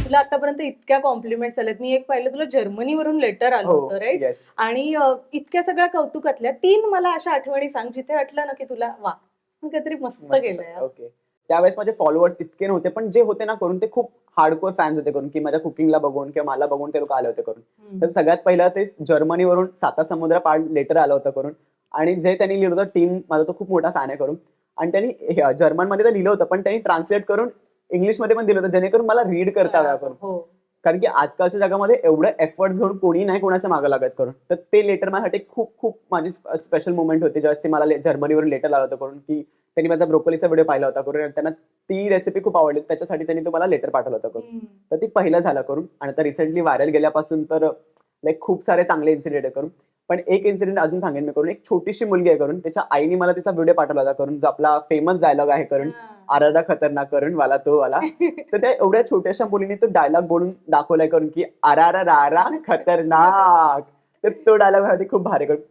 तुला आतापर्यंत इतक्या कॉम्प्लिमेंट्स आल्यात. मी एक पाहिलं, तुला जर्मनीवरून लेटर आलं होतं, राईट? आणि इतक्या सगळ्या कौतुकातल्या 3 मला अशा आठवणी सांग जिथे वाटलं ना की तुला वा, काहीतरी मस्त गेलंय. ओके. त्यावेळेस माझे फॉलोअर्स इतके नव्हते, पण जे होते ना करून ते खूप हार्डकोर फॅन्स होते करून, की माझ्या कुकिंगला बघून किंवा मला बघून ते लोक आले होते करून. तर सगळ्यात पहिलं ते जर्मनीवरून सातासमुद्र पार लेटर आलं होतं करून, आणि जे त्यांनी लिहिलं होतं, टीम माझा तो खूप मोठा फॅन आहे करून, आणि त्यांनी जर्मनमध्ये तर लिहिलं होतं, पण त्यांनी ट्रान्सलेट करून इंग्लिशमध्ये पण दिलं होतं, जेणेकरून मला रीड करता यावं करून. कारण की आजकालच्या जगामध्ये एवढं एफर्ट्स घेऊन कोणी नाही कोणाच्या मागं लागत करून. तर ते लेटर माझ्यासाठी खूप खूप माझी स्पेशल मुवमेंट होती, ज्यावेळेस ते मला जर्मनीवरून लेटर आलं होतं करून, की त्यांनी माझा ब्रोकोलीचा व्हिडिओ पाहिला होता करून, त्यांना ती रेसिपी खूप आवडली, त्याच्यासाठी त्यांनी तुम्हाला लेटर पाठवलं होतं करून. तर ती पहिलं झालं करून. आणि आता रिसेंटली व्हायरल गेल्यापासून तर लाईक खूप सारे चांगले इन्सिडेंट आहे करून. पण एक इन्सिडेंट अजून सांगेन मी करून. एक छोटीशी मुलगी आहे करून, त्याच्या आईने मला तिचा व्हिडिओ पाठवला होता करून, जो आपला फेमस डायलॉग आहे करून, आरारा खतरनाक करून वाला तो वाला. तर त्या एवढ्या छोट्याशा मुलीने तो डायलॉग बोलून दाखवलाय करून, की आरारा रारा खतरनाक. तर तो डायलॉग माझ्यासाठी खूप भारी करून.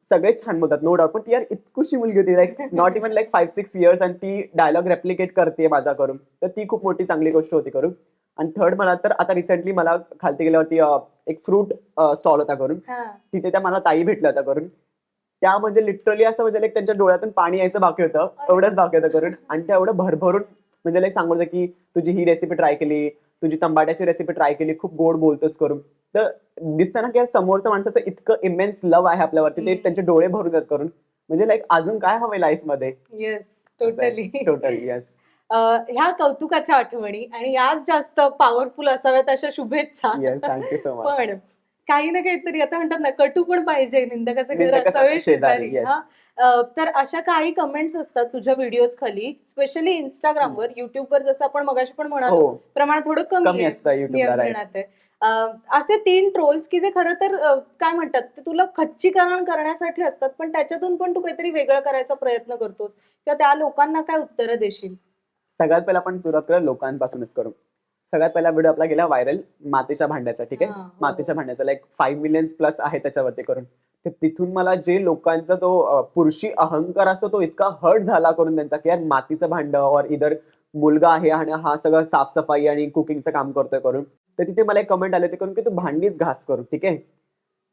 सगळे छान बोलतात, नो डाऊट, पण ती यार इतकुशी मुलगी होती, like not even like 5-6 years, आणि ती डायलॉग रेप्लिकेट करते माझा करून. तर ती खूप मोठी चांगली गोष्ट होती करून. आणि थर्ड मला तर आता रिसेंटली मला खालती गेल्यावरती एक फ्रूट स्टॉल होता करून, तिथे त्या मला ताई भेटल्या होत्या करून. त्या म्हणजे लिटरली असं म्हणजे लाईक त्यांच्या डोळ्यातून पाणी यायचं बाकी होतं, एवढंच बाकी होतं करून. आणि त्या एवढं भरभरून म्हणजे लाईक सांगू की तुझी ही रेसिपी ट्राय केली, तुझी तंबाट्याची रेसिपी ट्राय केली, खूप गोड बोलतोस करून. तर दिसतं ना की समोरच्या माणसाचं इतकं इमेन्स लव्ह आहे आपल्यावरती, ते त्यांचे डोळे भरून जात करून. म्हणजे लाईक अजून काय हवंय लाईफ मध्ये. Yes, totally. येस. ह्या कौतुकाच्या आठवणी आणि आज जास्त पॉवरफुल असाव्यात अशा शुभेच्छा. Yes, thank you so much. पण काही ना काहीतरी आता म्हणतात ना, कटू पण पाहिजे, निंदकाचे घर असावे शेजारी. तर अशा काही कमेंट्स असतात तुझ्या व्हिडिओज खाली, स्पेशली इंस्टाग्रामवर. युट्यूबवर जसं आपण मगाशी पण म्हणालो, प्रमाण थोडं कमी असतं. असे 3 ट्रोल्स की जे खरं तर काय म्हणतात, ते तुला खच्चीकरण करण्यासाठी असतात, पण त्याच्यातून पण तू काहीतरी वेगळं करायचा प्रयत्न करतोस, किंवा त्या लोकांना काय उत्तरं देशील? सगळ्यात पहिला आपण सुरुवात करूया लोकांपासूनच करू. सगळ्यात पहिला व्हिडिओ आपला गेला व्हायरल मातीच्या भांड्याचा. ठीक आहे, मातीच्या भांड्याचा लाईक 5 मिलियन प्लस आहे त्याच्यावरती करून. की तिथून मला जे लोकांचा तो पुरुषी अहंकार असतो तो इतका हर्ट झाला करून त्यांचा, की यार मातीचं भांडं और इधर मुलगा आहे आणि हा सगळं साफसफाई आणि कुकिंगचं काम करतोय करून. तर तिथे मला एक कमेंट आले ते करून की तू भांडीच घास करून, ठीक आहे.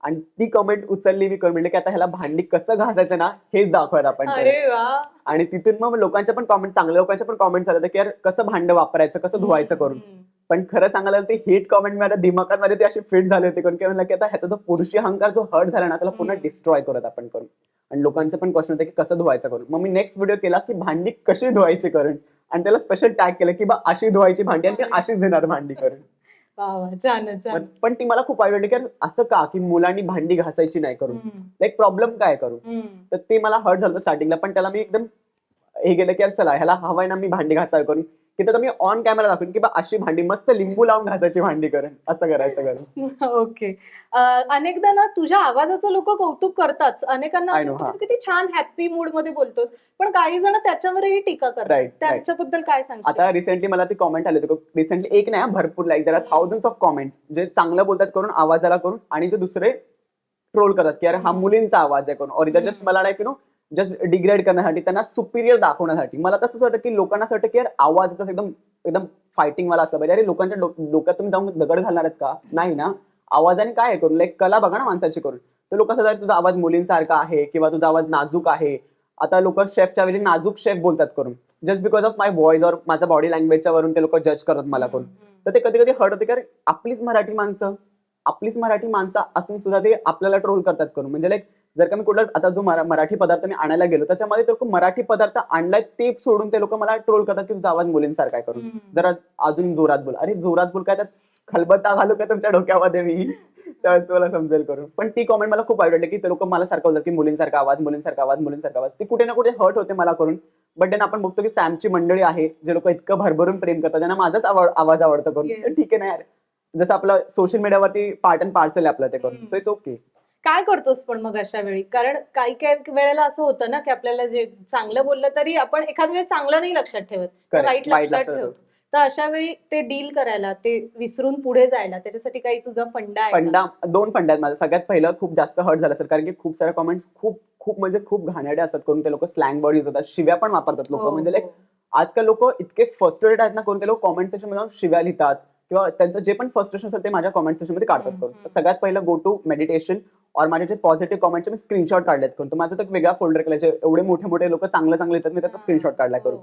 आणि ती कमेंट उचलली मी करून म्हटलं की आता ह्याला भांडी कसं घासायचं ना हेच दाखवत आपण करून. अरे वा. आणि तिथून मग लोकांच्या पण कॉमेंट, चांगल्या लोकांच्या पण कॉमेंट्स आले होते की यार कसं भांडं वापरायचं, कसं धुवायचं करून. पण खरं सांगायला ते हिट कॉमेंट माझ्या दिमागात मध्ये ते असे फिट झाले होते कारण की म्हणलं की आता ह्याचा जो पुरुषी अहंकार जो हर्ट झाला ना त्याला पुन्हा डिस्ट्रॉय करत आपण करून. आणि लोकांचे पण क्वेश्चन होते की कसं धुवायचं करून. मग मी नेक्स्ट व्हिडिओ केला की भांडी कशी धुवायची करून, आणि त्याला स्पेशल टॅग केलं की बा अशी धुवायची भांडी आणि ती अशीच देणार भांडी करून. वा वा, छानच छान. पण ती मला खूप आवडली की असं का की मुलांनी भांडी घासायची नाही करून, लाईक प्रॉब्लेम काय करून. तर ते मला हर्ट झालं स्टार्टिंगला, पण त्याला मी एकदम हे गेलं की यार चला ह्याला हवाय ना मी भांडी घासावी करून, की तर मी ऑन कॅमेरा दाखवून की बा अशी भांडी मस्त लिंबू लावून घासायची भांडी करून, असं करायचं करून. ओके. अनेकदा ना तुझ्या आवाजाचं लोक कौतुक करतात, अनेकांना I असं know, वाटतं हा. की किती छान हॅपी मूड मध्ये बोलतोस, पण काही जण त्याच्यावरही टीका करतात. Right, right. त्याच्याबद्दल काय सांगशील? आता रिसेंटली मला ती कॉमेंट आली होती, रिसेंटली एक नाही भरपूर, like there are thousands of comments जे चांगलं बोलतात करून आवाजाला करून, आणि जे दुसरे ट्रोल करतात की यार हा मुलींचा आवाज आहे करून, और इधर जस्ट मला नाही जस्ट डिग्रेड करण्यासाठी, त्यांना सुपिरियर दाखवण्यासाठी. मला तसंच वाटतं की लोकांना असं वाटतं की यार आवाज तर एकदम एकदम फायटिंग वाला असला पाहिजे. अरे लोकांच्या डोक्यात तुम्ही जाऊन दगड घालणार आहेत का? नाही ना. आवाजाने काय आहे करून, लाईक कला बघा ना माणसाची करून. तर लोक असं तुझा आवाज मुलींसारखा आहे किंवा तुझा आवाज नाजूक आहे. आता लोक शेफच्या ऐवजी नाजूक शेफ बोलतात करून, just because of my voice और माझ्या बॉडी लँग्वेजच्या वरून ते लोक जज करतात मला करून. तर ते कधी कधी हर्ट होते की आपलीच मराठी माणसं असून सुद्धा ते आपल्याला ट्रोल करतात करून. म्हणजे लाईक जर का मी कुठला आता जो मराठी पदार्थ मी आणायला गेलो त्याच्यामध्ये ते लोक मराठी पदार्थ आणलाय ते सोडून ते लोक मला ट्रोल करतात की तुझा आवाज मुलींसारखा आहे करून, जरा अजून जोरात बोल. अरे जोरात बोल काय, त्यात खलबत्ता घालू का तुमच्या डोक्यामध्ये मी, त्यावेळेस तुम्हाला समजेल करून. पण ती कॉमेंट मला खूप आवडली की ते लोक मला सारखं बोलतात की मुलींसारखा आवाज, मुलींसारखा आवाज, मुलींसारखा आवाज. ती कुठे ना कुठे हर्ट होते मला करून. बट देन आपण बघतो की सॅमची मंडळी आहे जे लोक इतकं भरभरून प्रेम करतात, त्यांना माझाच आवाज आवडतो करून. तर ठीक आहे ना यार, जसं आपलं सोशल मीडियावरती पार्ट अँड पार्सल आहे आपलं ते करून, सो इट्स ओके. काय करतोस पण मग अशा वेळी? कारण काही काही वेळेला असं होतं ना की आपल्याला जे चांगलं बोललं तरी आपण एखाद्या वेळेस चांगलं नाही लक्षात ठेवत, वाईट लक्षात ठेवतो. तर अशा वेळी ते डील करायला, ते विसरून पुढे जायला त्याच्यासाठी काही तुझा फंडा आहे का? दोन फंडा आहेत माझा. सगळ्यात पहिलं खूप जास्त हर्ट झालं सर, कारण की खूप साऱ्या कॉमेंट्स खूप म्हणजे खूप घाणेरडे असतात करून. ते लोक स्लँग वर्ड यूज होतात, शिव्या पण वापरतात लोक. हो, म्हणजे लाईक हो. आजकाल लोक इतके फ्रस्ट्रेटेड आहेत ना करून, ते लोक कॉमेंट सेक्शन मध्ये जाऊन शिव्या लिहितात किंवा त्यांचं जे पण फ्रस्ट्रेशन असेल ते माझ्या कॉमेंट सेक्शन मध्ये काढतात करून. तर सगळ्यात पहिलं गो टू मेडिटेशन, और माझे जे पॉझिटिव्ह कॉमेंटचे मी स्क्रीनशॉट काढलेत करून. तर माझं तो एक वेगळा फोल्डर केला, जे एवढे मोठे लोक चांगलं लिहितात, मी त्याचा स्क्रीनशॉट काढलाय करून.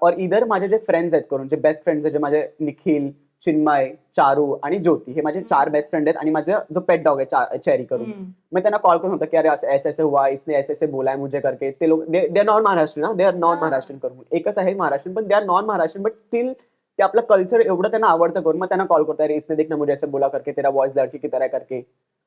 और इधर माझे जे फ्रेंड्स आहेत करून, जे बेस्ट फ्रेंड्स आहेत, जे माझे निखिल, चिन्मय, चारू आणि ज्योती, हे माझे 4 बेस्ट फ्रेंड आहेत. आणि माझा जो पेट डॉग आहे चेरी करून, मैं त्यांना कॉल करून होता की अरे ऐसे ऐसे हुआ, इसने ऐसे ऐसे बोला है मुझे करके. ते लोग they are non Maharashtrian, they are non Maharashtrian करून. एकच आहे महाराष्ट्रीयन, पण they are non Maharashtrian, but still ते आपलं कल्चर एवढं त्यांना आवडतं करून. मग त्यांना कॉल करतो, अरे इसने देख ना मुझे ऐसे बोला करके, तेरा वॉइस लड़की की तरह करके.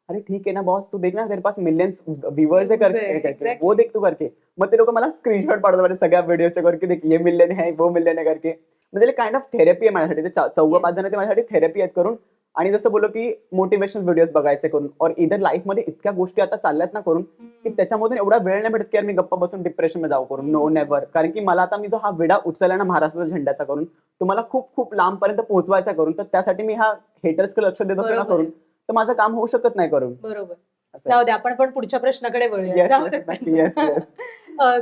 अरे ठीक है ना बॉस, तू देख ना, तेरे पास मिलियंस व्यूअर्स है करके, वो देख तू करके. मग ते लोक मला स्क्रीनशॉट पाठवतात सगळ्या व्हिडिओचे करून की देख ये मिलियन है, वो मिलियन है करके. म्हणजे काइंड ऑफ थेरपी आहे माझ्यासाठी. ते 4-5 जण ते माझ्यासाठी थेरपी आहेत करून. आणि जसं बोललो की मोटिवेशनल व्हिडिओज बघायचे करून, और इधर लाईफमध्ये इतक्या गोष्टी आता चालल्यात ना करून की त्याच्यामधून एवढा वेळ नाही भेटत की यार मी गप्पा बसून डिप्रेशन मध्ये जाऊ करून. No never. कारण की मला आता मी जो हा विडा उचलला ना महाराष्ट्राच्या झेंड्याचा करून, तुम्हाला खूप लांबपर्यंत पोहोचवायचा करून, तर त्यासाठी मी हा हेटर्सकडे लक्ष देत असतो ना करून, तर माझं काम होऊ शकत नाही करून. बरोबर. जाऊ दे, आपण पण पुढच्या प्रश्नाकडे वळूया. जाऊ दे.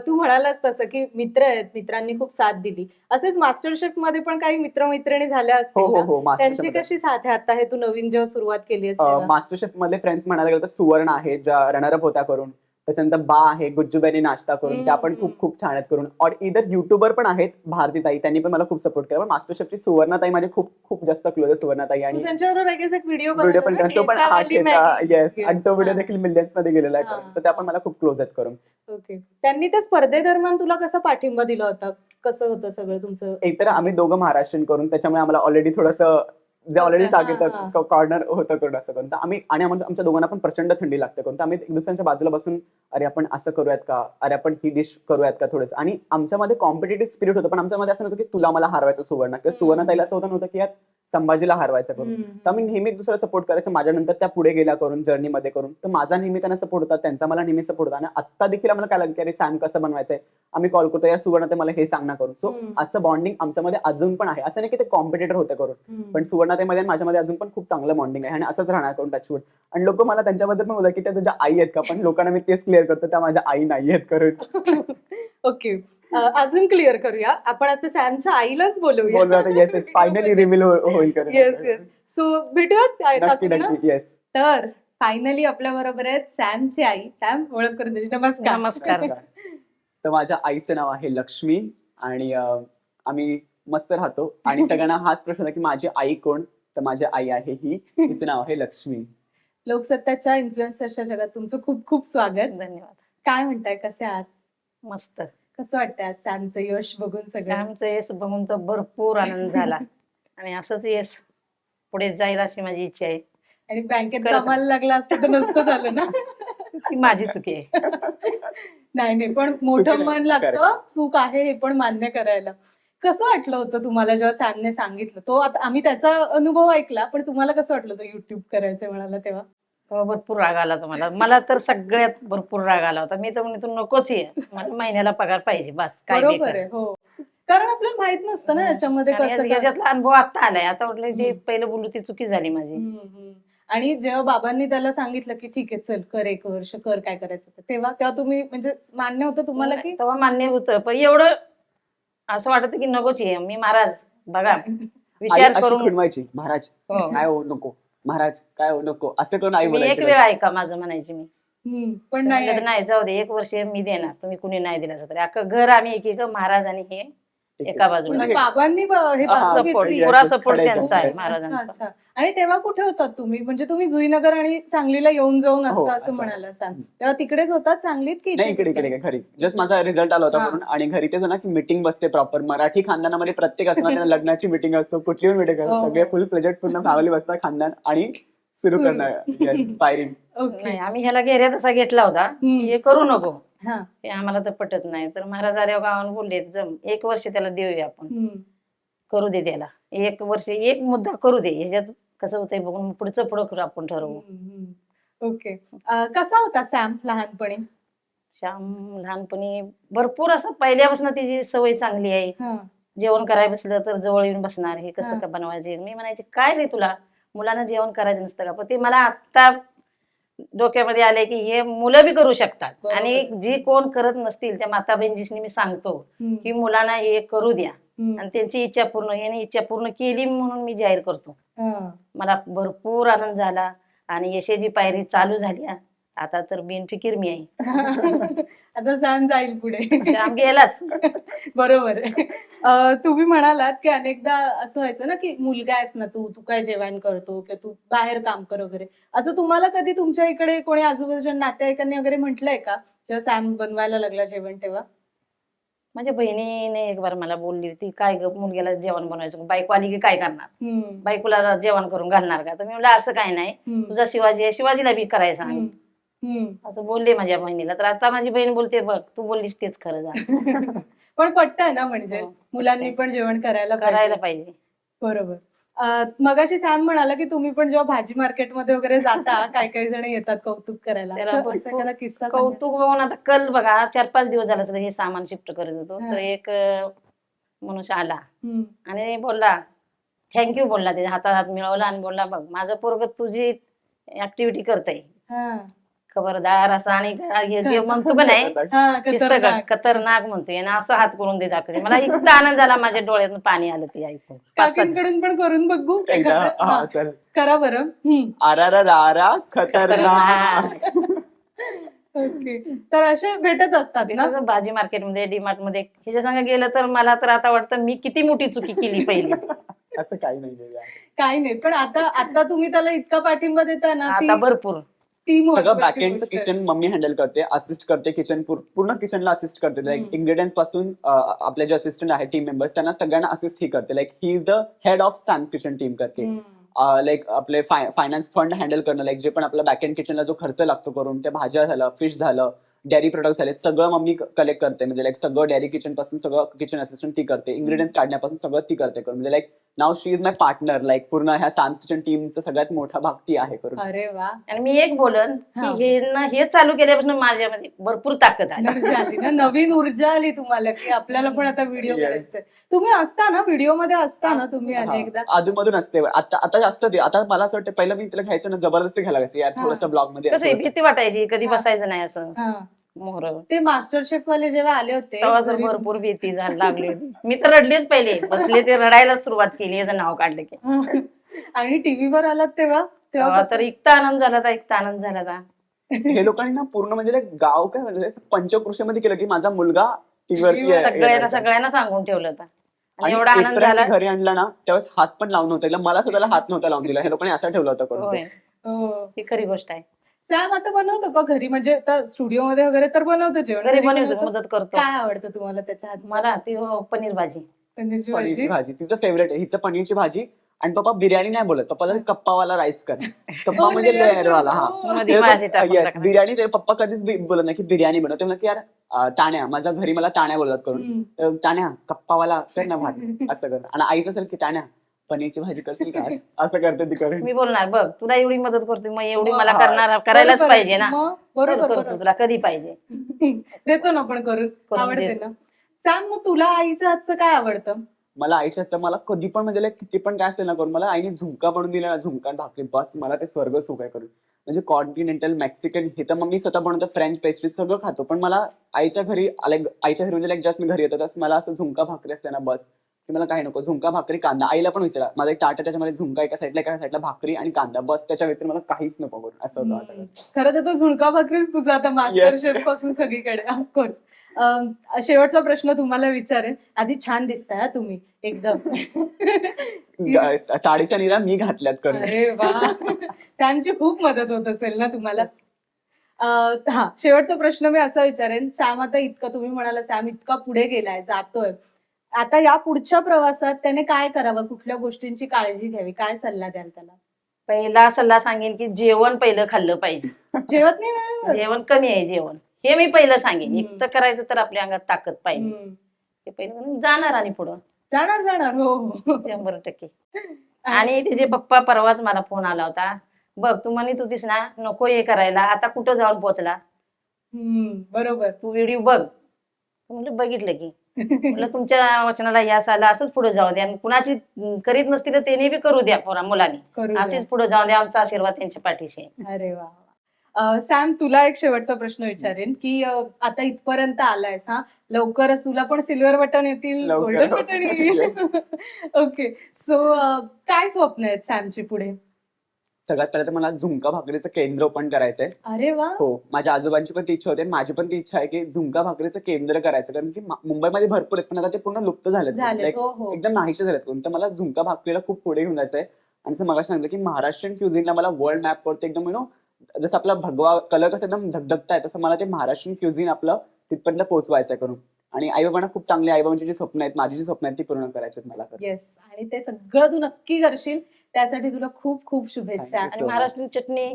तू म्हणालास तसं की मित्र आहेत, मित्रांनी खूप साथ दिली. असेच मास्टर शेफ मध्ये पण काही मित्रमैत्रिणी झाल्या असतील ना? हो. त्यांची कशी साथ आहे आता हे तू नवीन जेव्हा सुरुवात केली असते? मास्टर शेफ मधले फ्रेंड्स म्हणायला गेलं तर सुवर्ण आहे, ज्या रनरअप होत्या करून. त्याच्यानंतर बा आहे, गुज्जूबाईनी नाश्ता करून, त्या पण खूप छान आहेत करून. और इधर युट्यूबर पण आहेत भारतीताई, त्यांनी पण मला खूप सपोर्ट केला. पण मास्टर शेफची सुवर्णाताई माझी खूप जास्त क्लोज आहे सुवर्णाताई. आणि त्यांच्याबरोबर एक व्हिडिओ पण करतो, पण येस, आणि तो व्हिडिओ देखील मिलियन्स मध्ये गेलेला आहे करून. तर त्या पण मला खूप क्लोज आहेत करून. ओके. त्यांनी त्या स्पर्धेदरम्यान तुला कसा पाठिंबा दिला होता? कसं होतं सगळं तुमचं? एकतर आम्ही दोघं महाराष्ट्रीयन करून, त्याच्यामुळे आम्हाला ऑलरेडी थोडंसं जे ऑलरेडी सांगितलं कॉर्नर होतं करून असं करून. तर आम्ही, आणि आमच्या दोघांना पण प्रचंड थंडी लागते करून, तर आम्ही एक दुसऱ्यांच्या बाजूला बसून अरे आपण असं करूयात का, अरे आपण ही डिश करूयात का थोडंसं. आणि आमच्यामध्ये कॉम्पिटेटिव्ह स्पिरिट होतं, पण आमच्यामध्ये असं नव्हतं की तुला मला हरवायचं सुवर्ण, किंवा सुवर्णताईला असं होतं नव्हतं की यार संभाजीला हरवायचं करून. तर आम्ही नेहमी एक दुसऱ्याला सपोर्ट करायचं. माझ्यानंतर त्या पुढे गेल्या करून जर्नीमध्ये करून, तर माझा नेहमी त्यांना सपोर्ट होता, त्यांचा मला नेहमी सपोर्ट होता. आणि आत्ता देखील आम्हाला काय लागलं की अरे सॅम कसं बनवायचंय, आम्ही कॉल करतो यार सुवर्ण ते मला हे सांग ना करून. सो असं बॉन्डिंग आमच्यामध्ये अजून पण आहे. असं नाही की ते कॉम्पिटिटर होते करून, पण सुवर्ण रत्नाताईमध्ये आणि माझ्यामध्ये अजून पण खूप चांगलं बॉन्डिंग आहे आणि असंच राहणार करून टचवूड. आणि लोक मला त्यांच्याबद्दल पण बोलतात की त्या तुझ्या आई आहेत का, पण लोकांना मी तेच क्लिअर करतो त्या माझ्या आई नाही आहेत करून. ओके. अजून क्लिअर करूया, आपण आता सॅमच्या आईलाच बोलूया. बोललो आता येस येस फायनली रिव्हील होईल करून. Yes yes. सो भेटूयात नक्की काकूंना. नक्की येस. तर फायनली आपल्या बरोबर आहेत सॅमची आई. सॅम, ओळख करून द्यायची. नमस्कार. नमस्कार. तर माझ्या आईचं नाव आहे लक्ष्मी आणि आम्ही मस्त राहतो आणि सगळ्यांना हाच प्रश्न होता की माझी आई कोण, तर माझी आई आहे ही, तिचं नाव आहे लक्ष्मी. लोकसत्ताच्या इन्फ्लुएन्सरच्या जगात तुमचं खूप खूप स्वागत. धन्यवाद. काय म्हणताय, कसे आहात? मस्त. कसं वाटतंय आज सॅमचं यश बघून सगळं? आमचं यश बघून तर भरपूर आनंद झाला आणि असंच यश पुढे जाईल अशी माझी इच्छा आहे. आणि बँकेत करत- कामाला लागला असतं तर नसतं झालं ना. ती माझी चुकी आहे. नाही नाही, पण मोठं चुकी नाही, मन लागतं, चूक आहे हे पण मान्य करायला. कसं वाटलं होतं तुम्हाला जेव्हा सॅमने सांगितलं? तो आता आम्ही त्याचा अनुभव ऐकला, पण तुम्हाला कसं वाटलं होतं युट्यूब करायचं म्हणाला तेव्हा? तेव्हा भरपूर राग आला होता मला तर सगळ्यात भरपूर राग आला होता. मी तर म्हणतो नकोच आहे, मला महिन्याला पगार पाहिजे बस, काय बी बरोबर कर. आहे. हो, कारण आपल्याला माहित नसतं ना याच्यामध्ये आणि कसं काय. याच्यातला अनुभव आता आलाय. आता म्हटलं ते हम्म. पहिलं बोलू ती चुकी झाली माझी. आणि जेव्हा बाबांनी त्याला सांगितलं की ठीक आहे चल कर, 1 वर्ष कर काय करायचं ते, तेव्हा तेव्हा तुम्ही म्हणजे मान्य होतं तुम्हाला की तेव्हा मान्य होतं, पण एवढं असं वाटत की नकोच आहे. मी महाराज बघा आई विचार अशी करून खुणवायची, महाराज हो. काय हो नको, महाराज काय हो नको, असं करून आई मी एक बोलायची. वेळ ऐका माझं म्हणायची मी. पण म्हणलं नाही तर नाही जाऊ दे, 1 वर्ष मी देणार, तुम्ही कुणी नाही दिलं असं तरी अख्खं घर आम्ही एक महाराज आणि हे ठीक आहे. एका बाजूला. म्हणजे बाबांनी हे हा, बाजू सपोर्ट, घेतली. पुरा yes, सपोर्ट खरंय, त्यांचा आहे yes. अच्छा महाराजांचा. अच्छा. आणि तेव्हा कुठे होतात तुम्ही? म्हणजे तुम्ही जुईनगर आणि सांगलीला येऊन जाऊन हो, असतं असं असं. म्हणाला सांग, तेव्हा तिकडेच होतात सांगलीत की नाही इकडे इकडे घरी जस्ट माझा रिझल्ट आला होता हा. म्हणून, आणि घरी तेच ना की मीटिंग बसते प्रॉपर मराठी खानदानामध्ये प्रत्येक असणार त्यांना लग्नाची मीटिंग असतो, कुठली मीटिंग हो, असतो, हो. सगळे फुल प्रोजेक्ट पूर्ण फॅमिली बसतात खानदान आणि सुरू सुरू. करणार येस फायरिंग. नाही आम्ही ह्याला घेऱ्यात असा घेतला होता की हे करू नको, हा. हे आम्हाला तर पटत नाही. तर महाराज आल्यावर गावाला बोलले जम 1 वर्ष त्याला देऊया आपण, करू दे त्याला 1 वर्ष, एक मुद्दा करू दे, ह्याच्यात कसं होतंय बघून पुढचं पुढं आपण ठरवू. ओके. कसा होता सॅम लहानपणी? श्याम लहानपणी भरपूर असं पहिल्यापासून तिची सवय चांगली आहे. हा. जेवण करायला बसलं तर जवळ येऊन बसणार, हे हा. कसं का बनवायचे. मी म्हणायचे काय रे तुला मुलांना जेवण करायचं नसतं का, पण ते मला आत्ता डोक्यामध्ये आले की हे मुलं बी करू शकतात. बरोबर. आणि जी कोण करत नसतील त्या माता बहिणींनी मी सांगतो की मुलांना हे करू द्या आणि त्यांची इच्छा पूर्ण, याने इच्छा पूर्ण केली म्हणून मी जाहीर करतो. मला भरपूर आनंद झाला आणि यशाची पायरी चालू झाली. आता तर बिनफिकीर मी आहे. आता सॅम जाईल पुढे. श्याम गेलाच. बरोबर आहे. तुम्ही म्हणालात की अनेकदा असं व्हायचं ना की मुलगा आहेस ना तू काय जेवण करतो किंवा तू बाहेर काम कर वगैरे, असं तुम्हाला कधी तुमच्या इकडे कोणी आजूबाजूच्या नातेवाईकांनी वगैरे म्हटलंय का जेव्हा सॅम बनवायला लागला जेवण तेव्हा? माझ्या बहिणीने एक बार मला बोलली होती काय ग मुलग्याला जेवण बनवायचं, बायको आली की काय करणार, बायकोला जेवण करून घालणार का. तर मी म्हणलं असं काय नाही, तुझा शिवाजी आहे, शिवाजीला बी करायला सांग, असं बोलले माझ्या बहिणीला. तर आता माझी बहीण बोलते बघ तू बोललीस तेच खरं झालं. पण पटतंय ना, म्हणजे हो, मुलांनी पण जेवण करायला करायला पाहिजे. बरोबर. मगाशी सॅम म्हणाला की तुम्ही पण जेव्हा भाजी मार्केटमध्ये वगैरे जाता काही काही जण येतात कौतुक करायला, त्याला असं भरपूर एखादा किस्सा सांगा. कौतुक बघून आता कल बघा 4-5 दिवस झालं असेल हे सामान शिफ्ट करत होतो. तर एक मनुष्य आला आणि बोलला थँक्यू, बोलला त्याच्या हातात हात मिळवला आणि बोलला बघ माझं पोरग तुझी ऍक्टिव्हिटी करतय, खबरदार असं. आणि हे जे म्हणतो का नाही ते सगळं खतरनाक म्हणतोय आणि असं हात करून दे दाखवते. मला इतका आनंद झाला, माझ्या डोळ्यातून पाणी आलं ते ऐकून. काकींकडून पण करून बघू एकदा हा चल करा बरं. आरा खतरनाक. ओके. तर असे भेटत असतात ना. कसं भाजी मार्केटमध्ये डीमार्ट मध्ये हिच्या संग गेलं तर मला तर आता वाटतं मी किती मोठी चुकी केली पहिली. असं काही नाही यार. काही नाही, पण आता तुम्ही त्याला इतका पाठिंबा देता ना, आता भरपूर ती सगळं महत्त्वाची बॅकएंडचं गोष्ट आहे. किचन मम्मी हँडल करते, असिस्ट करते, किचन पूर्ण किचनला असिस्ट करते. लाईक इन्ग्रेडियंट्स पासून आपले जे असिस्टंट आहे टीम मेंबर्स त्यांना सगळ्यांना असिस्ट ही करते. Like he is the head of Sam's kitchen team करते. लाईक आपले फायनान्स फंड हँडल करणं, लाईक जे पण आपला बॅकएंड किचनला जो खर्च लागतो करून, त्या भाज्या झालं, फिश झालं, डेअरी प्रोडक्ट झाले सगळं मम्मी कलेक्ट करते, म्हणजे लाईक सगळं डेअरी किचन पासून सगळं किचन असिस्टंट ती करते, इन्ग्रेडियंट्स काढण्यापासून सगळं ती करते करून, म्हणजे like now she is my partner, like पूर्ण ह्या सॅम्स किचन टीमचा सगळ्यात मोठा भाग ती आहे करून. अरे वा, आणि मी एक बोलन हा. की हे चालू केल्यापासून माझ्यामध्ये भरपूर ताकद आली. एनर्जी आली ना, नवीन ऊर्जा आली तुम्हाला की आपल्याला पण आता व्हिडिओ Yes. करायचंय. तुम्ही असता ना व्हिडिओ मध्ये, असता ना तुम्ही अनेकदा? अधूनमधून असते, आता जास्त ते, आता मला असं वाटतं पहिलं मी तिला घ्यायचं ना जबरदस्ती घ्यायला लागायचं यार, थोडंसं ब्लॉग मध्ये कसं आहे, भीती वाटायची, कधी हा. बसायचं नाही असं हा. मोहर. ते मास्टर शेफ वाले जेव्हा आले होते तेव्हा तर घरी भरपूर भीती लागली होती. मी तर रडलेच पहिले, बसले ते रडायला सुरुवात केली याचं नाव काढलं की. आणि टीव्हीवर आलात तेव्हा तेव्हा तर इतका आनंद झाला होता, इतका आनंद झाला होता. हे लोकांनी ना पूर्ण म्हणजे like गाव काय म्हणजे पंचकृषीमध्ये केलं की माझा मुलगा टीव्हीवरती आहे. सगळ्यांना सांगून ठेवलं होतं. आणि आणि एवढा आनंद इतरांनी झाला. घरी आणला ना त्यावेळेस हात पण लावून नव्हता दिला, मला स्वतःला हात नव्हता लावून दिला, हे लोकांनी असं ठेवलं होतं करून. होय, हो. ही खरी गोष्ट आहे. सॅम आता बनवतो का घरी, म्हणजे स्टुडिओ मध्ये वगैरे तर बनवतो जेवण? घरी घरी बनवतो, बनवतो? मदत करतो. काय आवडतं तुम्हाला त्याच्या हात? मला ती पनीर भाजी. पनीरची पनीरची भाजी. भाजी तिचं फेवरेट आहे, हिचं पनीरची भाजी. आणि पप्पा बिर्याणी नाही बोलत, पप्पा कप्पावाला राईस कर. कप्पा Oh, म्हणजे layer लेअर वाला. हा मध्ये भाजी टाकून येस, टाकणार. बिर्याणी ते पप्पा कधीच बोलत नाही की बिर्याणी बनवते, म्हणजे की यार ताण्या, माझ्या घरी मला ताण्या बोलतात करून. हम्म. ताण्या कप्पावाला कर ना भाजी असं कर, आणि आईच असेल की ताण्या पनीरची भाजी करशील का आज? असं करते ती करून. मी बोलणार बघ तुला एवढी मदत करते, मग एवढी मला हा. करायलाच बरोबर, पाहिजे ना. मग चल, बरोबर करतो, बरोबर. तुला कधी पाहिजे. देतो ना आपण करून, आवडते देतो. ना. सॅम, मग तुला आईच्या हातचं काय आवडतं? मला आईच्या हातचं, मला कधी पण म्हणजे like किती पण काय असेल ना करून, मला आईने झुणका बनवून दिला ना, झुणका आणि भाकरी, बस मला ते स्वर्ग सुख आहे करून. म्हणजे कॉन्टिनेंटल, मेक्सिकन हे तर मग मी स्वतः बनवतो, फ्रेंच पेस्ट्री सगळं खातो, पण मला आईच्या घरी आईच्या घरी म्हणजे जस्ट मी घरी येतो तसं मला असं झुणका भाकरी असते ना बस, की मला काही नको, झुणका भाकरी कांदा. आईला पण विचारा, माझा एक ताट आहे त्याच्यामध्ये झुणका एका साईडला भाकरी आणि कांदा, बस त्याच्या व्यतिरिक्त मला काहीच नको करून, असं होतं माझं. खरं तर तो झुणका भाकरीच तुझा आता मास्टर Yes. शेफ पासून सगळीकडे, ऑफकोर्स. शेवटचा प्रश्न तुम्हाला विचारेन. आधी छान दिसताय हा तुम्ही एकदम. साडीच्या निरा मी घातल्यात करून. अरे वा, सॅमची खूप मदत होत असेल ना तुम्हाला. हा, शेवटचा प्रश्न मी असा विचारेन. सॅम आता इतकं तुम्ही म्हणाला, सॅम इतका पुढे गेलाय, जातोय, आता या पुढच्या प्रवासात त्याने काय करावं, कुठल्या गोष्टींची काळजी घ्यावी, काय सल्ला द्याल त्याला? पहिला सल्ला सांगेन की जेवण पहिलं खाल्लं पाहिजे. जेवत नाही वेळेवर? जेवण कमी आहे जेवण, हे मी पहिलं सांगेन. इतकं करायचं तर आपल्या अंगात ताकद पाहिजे. हे पहिलं म्हणून जाणार आणि पुढं जाणार. हो हो. 100%. आणि तिचे पप्पा परवाच मला फोन आला होता, बघ तू म्हणत होतीस ना नको हे करायला, आता कुठं जाऊन पोहोचला, बरोबर. तू व्हिडिओ बघ. म्हणलं बघितलं की. म्हणलं तुमच्या वचनाला यश आलं, असंच पुढे जाऊ द्या, आणि कुणाची करीत नसतील त्याने बी करू द्या मुलांनी, करू द्या. असेच पुढे जाऊ द्या, आमचा आशीर्वाद त्यांच्या पाठीशी आहे. अरे वा. सॅम, तुला एक शेवटचा प्रश्न विचारेन की आता इथपर्यंत आलायस, हा, लवकरच तुला पण सिल्वर बटन येतील, लवकर. गोल्डन बटन येईल. ओके, सो काय स्वप्न आहेत सॅमची पुढे? सगळ्यात पहिलं तर मला झुणका भाकरीचं केंद्र ओपन करायचंय. अरे वा. हो, माझ्या आजोबांची पण ती इच्छा होती आणि माझी पण ती इच्छा आहे की झुणका भाकरीचं केंद्र करायचं, कारण की मुंबईमध्ये भरपूर आहेत पण आता ते पूर्ण लुप्त झालेत. Like, हो हो. एकदम नाहीसे झालेत कोण. तर मला झुणका भाकरीला खूप पुढे घेऊन जायचंय. आणि असं मगाशी सांगितलं की महाराष्ट्रीयन क्युझिनला मला वर्ल्ड मॅप वरती एकदम जसं आपला भगवा कलर कसं एकदम धगधगताय, तसं मला ते महाराष्ट्रीयन क्युझिन आपलं तिथपर्यंत पोहोचवायचंय करून. आणि आई बाबांना खूप चांगली, आई बाबांची जी स्वप्न आहेत, माझी जी स्वप्न आहेत ती पूर्ण करायची आहेत मला. येस, आणि ते सगळं तू नक्की करशील, त्यासाठी तुला खूप खूप शुभेच्छा. Thank you. आणि महाराष्ट्रीयन चटणी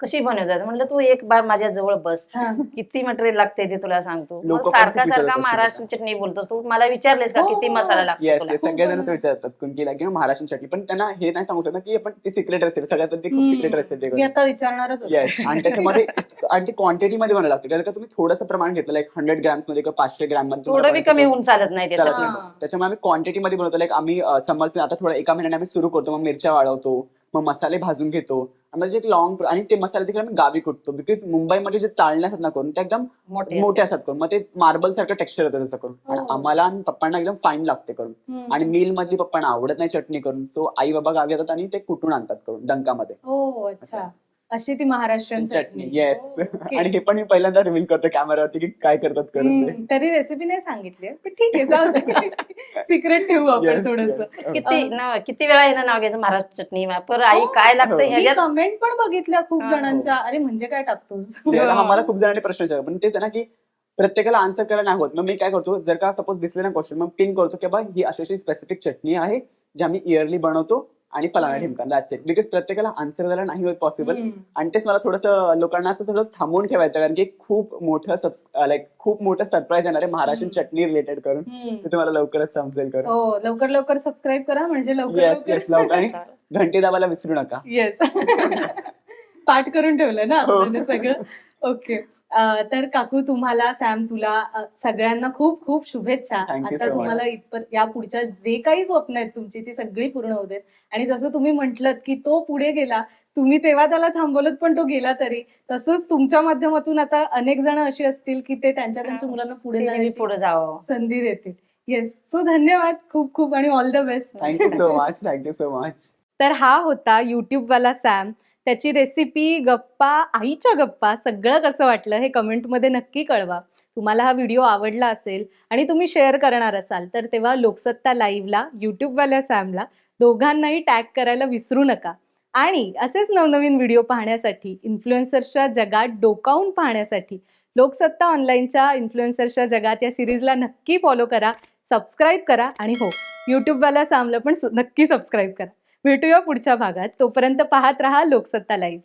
कशी बनवतात म्हणलं तू एक बार माझ्या जवळ बस, हा. किती मटेरियल लागते ते तुला सांगतो. मग लोकं पण सारखा खूप विचारत सारखा असतात. महाराष्ट्रीयन चटणी बोलतोस तू, मला विचारलेस का हो, किती मसाला लागतो येस, तुला? येस, सगळेजण ते विचारतात कुंकीला किंवा महाराष्ट्रीयन चटणी, पण त्यांना हे नाही सांगू शकत की आपण ती सिक्रेट रेसिपी, सगळ्यात ती खूप सिक्रेट मी रेसिपी. आता विचारणारच होते. येस, आणि त्याच्यामध्ये आणि ती क्वांटिटी मध्ये बनायला लागते, कारण का तुम्ही थोडंसं प्रमाण घेतलं, लाईक 100 ग्रॅम्स मध्ये किंवा 500 ग्रॅम मध्ये थोडं बी कमी होऊन चालत नाही त्याच्यात. चालत नाही. त्याच्यामुळे आम्ही क्वांटिटी मध्ये बनवतो. लाईक आम्ही समर आता थोडा एका महिन्याने आम्ही सुरू करतो, मग मिरच्या वाढवतो, मग मसाले भाजून घेतो, आणि म्हणजे एक लॉंग, आणि ते मसाले देखील आम्ही गावी कुटतो, बिकॉज मुंबईमध्ये जे चालण्यात ना करून ते एकदम मोठे असतात करून, मग ते मार्बल सारखं टेक्स्चर होतं तसं करून. आणि आम्हाला आणि पप्पांना एकदम फाईन लागते करून. आणि मिल मधली पप्पांना आवडत नाही चटणी करून, सो आई बाबा गावी येतात आणि ते कुटून आणतात करून डंकामध्ये. हो, अच्छा, अशी ती महाराष्ट्रीयन चटणी. Yes, okay. आणि हे पण मी पहिल्यांदा रिव्हील करतो कॅमेरावरती की काय करतात करून ते. तरी रेसिपी नाही सांगितली, पण ठीक आहे, जाऊ दे. सिक्रेट ठेवू आपण Yes, थोडस. yes. किती वेळा येणं नाव घ्यायचं महाराष्ट्र चटणी, पर आई काय लागतं हो. मी ह्याच्यात. कमेंट पण बघितल्या खूप हा, जणांच्या, अरे म्हणजे काय टाकतोस? आम्हाला खूप जणांनी प्रश्न विचारला, पण तेच आहे ना की प्रत्येकाला आन्सर करायला नाही होत. मग मी काय करतो, जर का सपोज दिसले ना क्वेश्चन, मग पिन करतो की बा ही अशी स्पेसिफिक चटणी आहे जी आम्ही इयरली बनवतो, आणि फलाना ढिमकाना, दॅट्स इट. बिकॉज प्रत्येकाला आन्सर द्यायला नाही होत पॉसिबल. आणि तेच मला थोडंसं लोकांना असं थोडं थांबवून ठेवायचं, कारण की खूप मोठं सरप्राईज येणार आहे महाराष्ट्रीयन चटणी रिलेटेड करून. ते तुम्हाला लवकरच समजेल करून. हो, लवकर लवकर सबस्क्राईब करा म्हणजे येस येस, लवकर. आणि चालेल. घंटी दाबायला विसरू नका. येस. पाठ करून ठेवलं ना हो. आता सगळं. ओके. तर काकू तुम्हाला, सॅम तुला, सगळ्यांना खूप खूप शुभेच्छा. Thank you आता so तुम्हाला much. इथपर या पुढच्या जे काही स्वप्न आहेत तुमची ती सगळी पूर्ण होऊ देत. आणि जसं तुम्ही म्हटलत की तो पुढे गेला, तुम्ही तेव्हा त्याला थांबवलं पण तो गेला तरी, तसंच तुमच्या माध्यमातून आता अनेक जण अशी असतील की ते त्यांच्या मुलांना पुढे तिने जाण्याची पुढे जावं. संधी देतील. येस. सो धन्यवाद खूप खूप आणि all the best. Thank you so much, thank you so much. तर हा होता YouTube वाला सॅम. त्याची रेसिपी, गप्पा, आईच्या गप्पा सगळं कसं वाटलं हे कमेंटमध्ये नक्की कळवा. तुम्हाला हा व्हिडिओ आवडला असेल आणि तुम्ही शेअर करणार असाल तर तेव्हा लोकसत्ता लाईव्हला, YouTubeवाल्या सॅमला दोघांनाही टॅग करायला विसरू नका. आणि असेच नवनवीन व्हिडिओ पाहण्यासाठी, इन्फ्लुएन्सर्सच्या जगात डोकावून पाहण्यासाठी लोकसत्ता ऑनलाईनच्या इन्फ्लुएन्सर्सच्या जगात या सिरीजला नक्की फॉलो करा, सबस्क्राईब करा आणि हो, YouTubeवाल्या सॅमला पण नक्की सबस्क्राईब करा. भेटूया पुढच्या भागात. तोपर्यंत पाहत रहा लोकसत्ता लाईव्ह.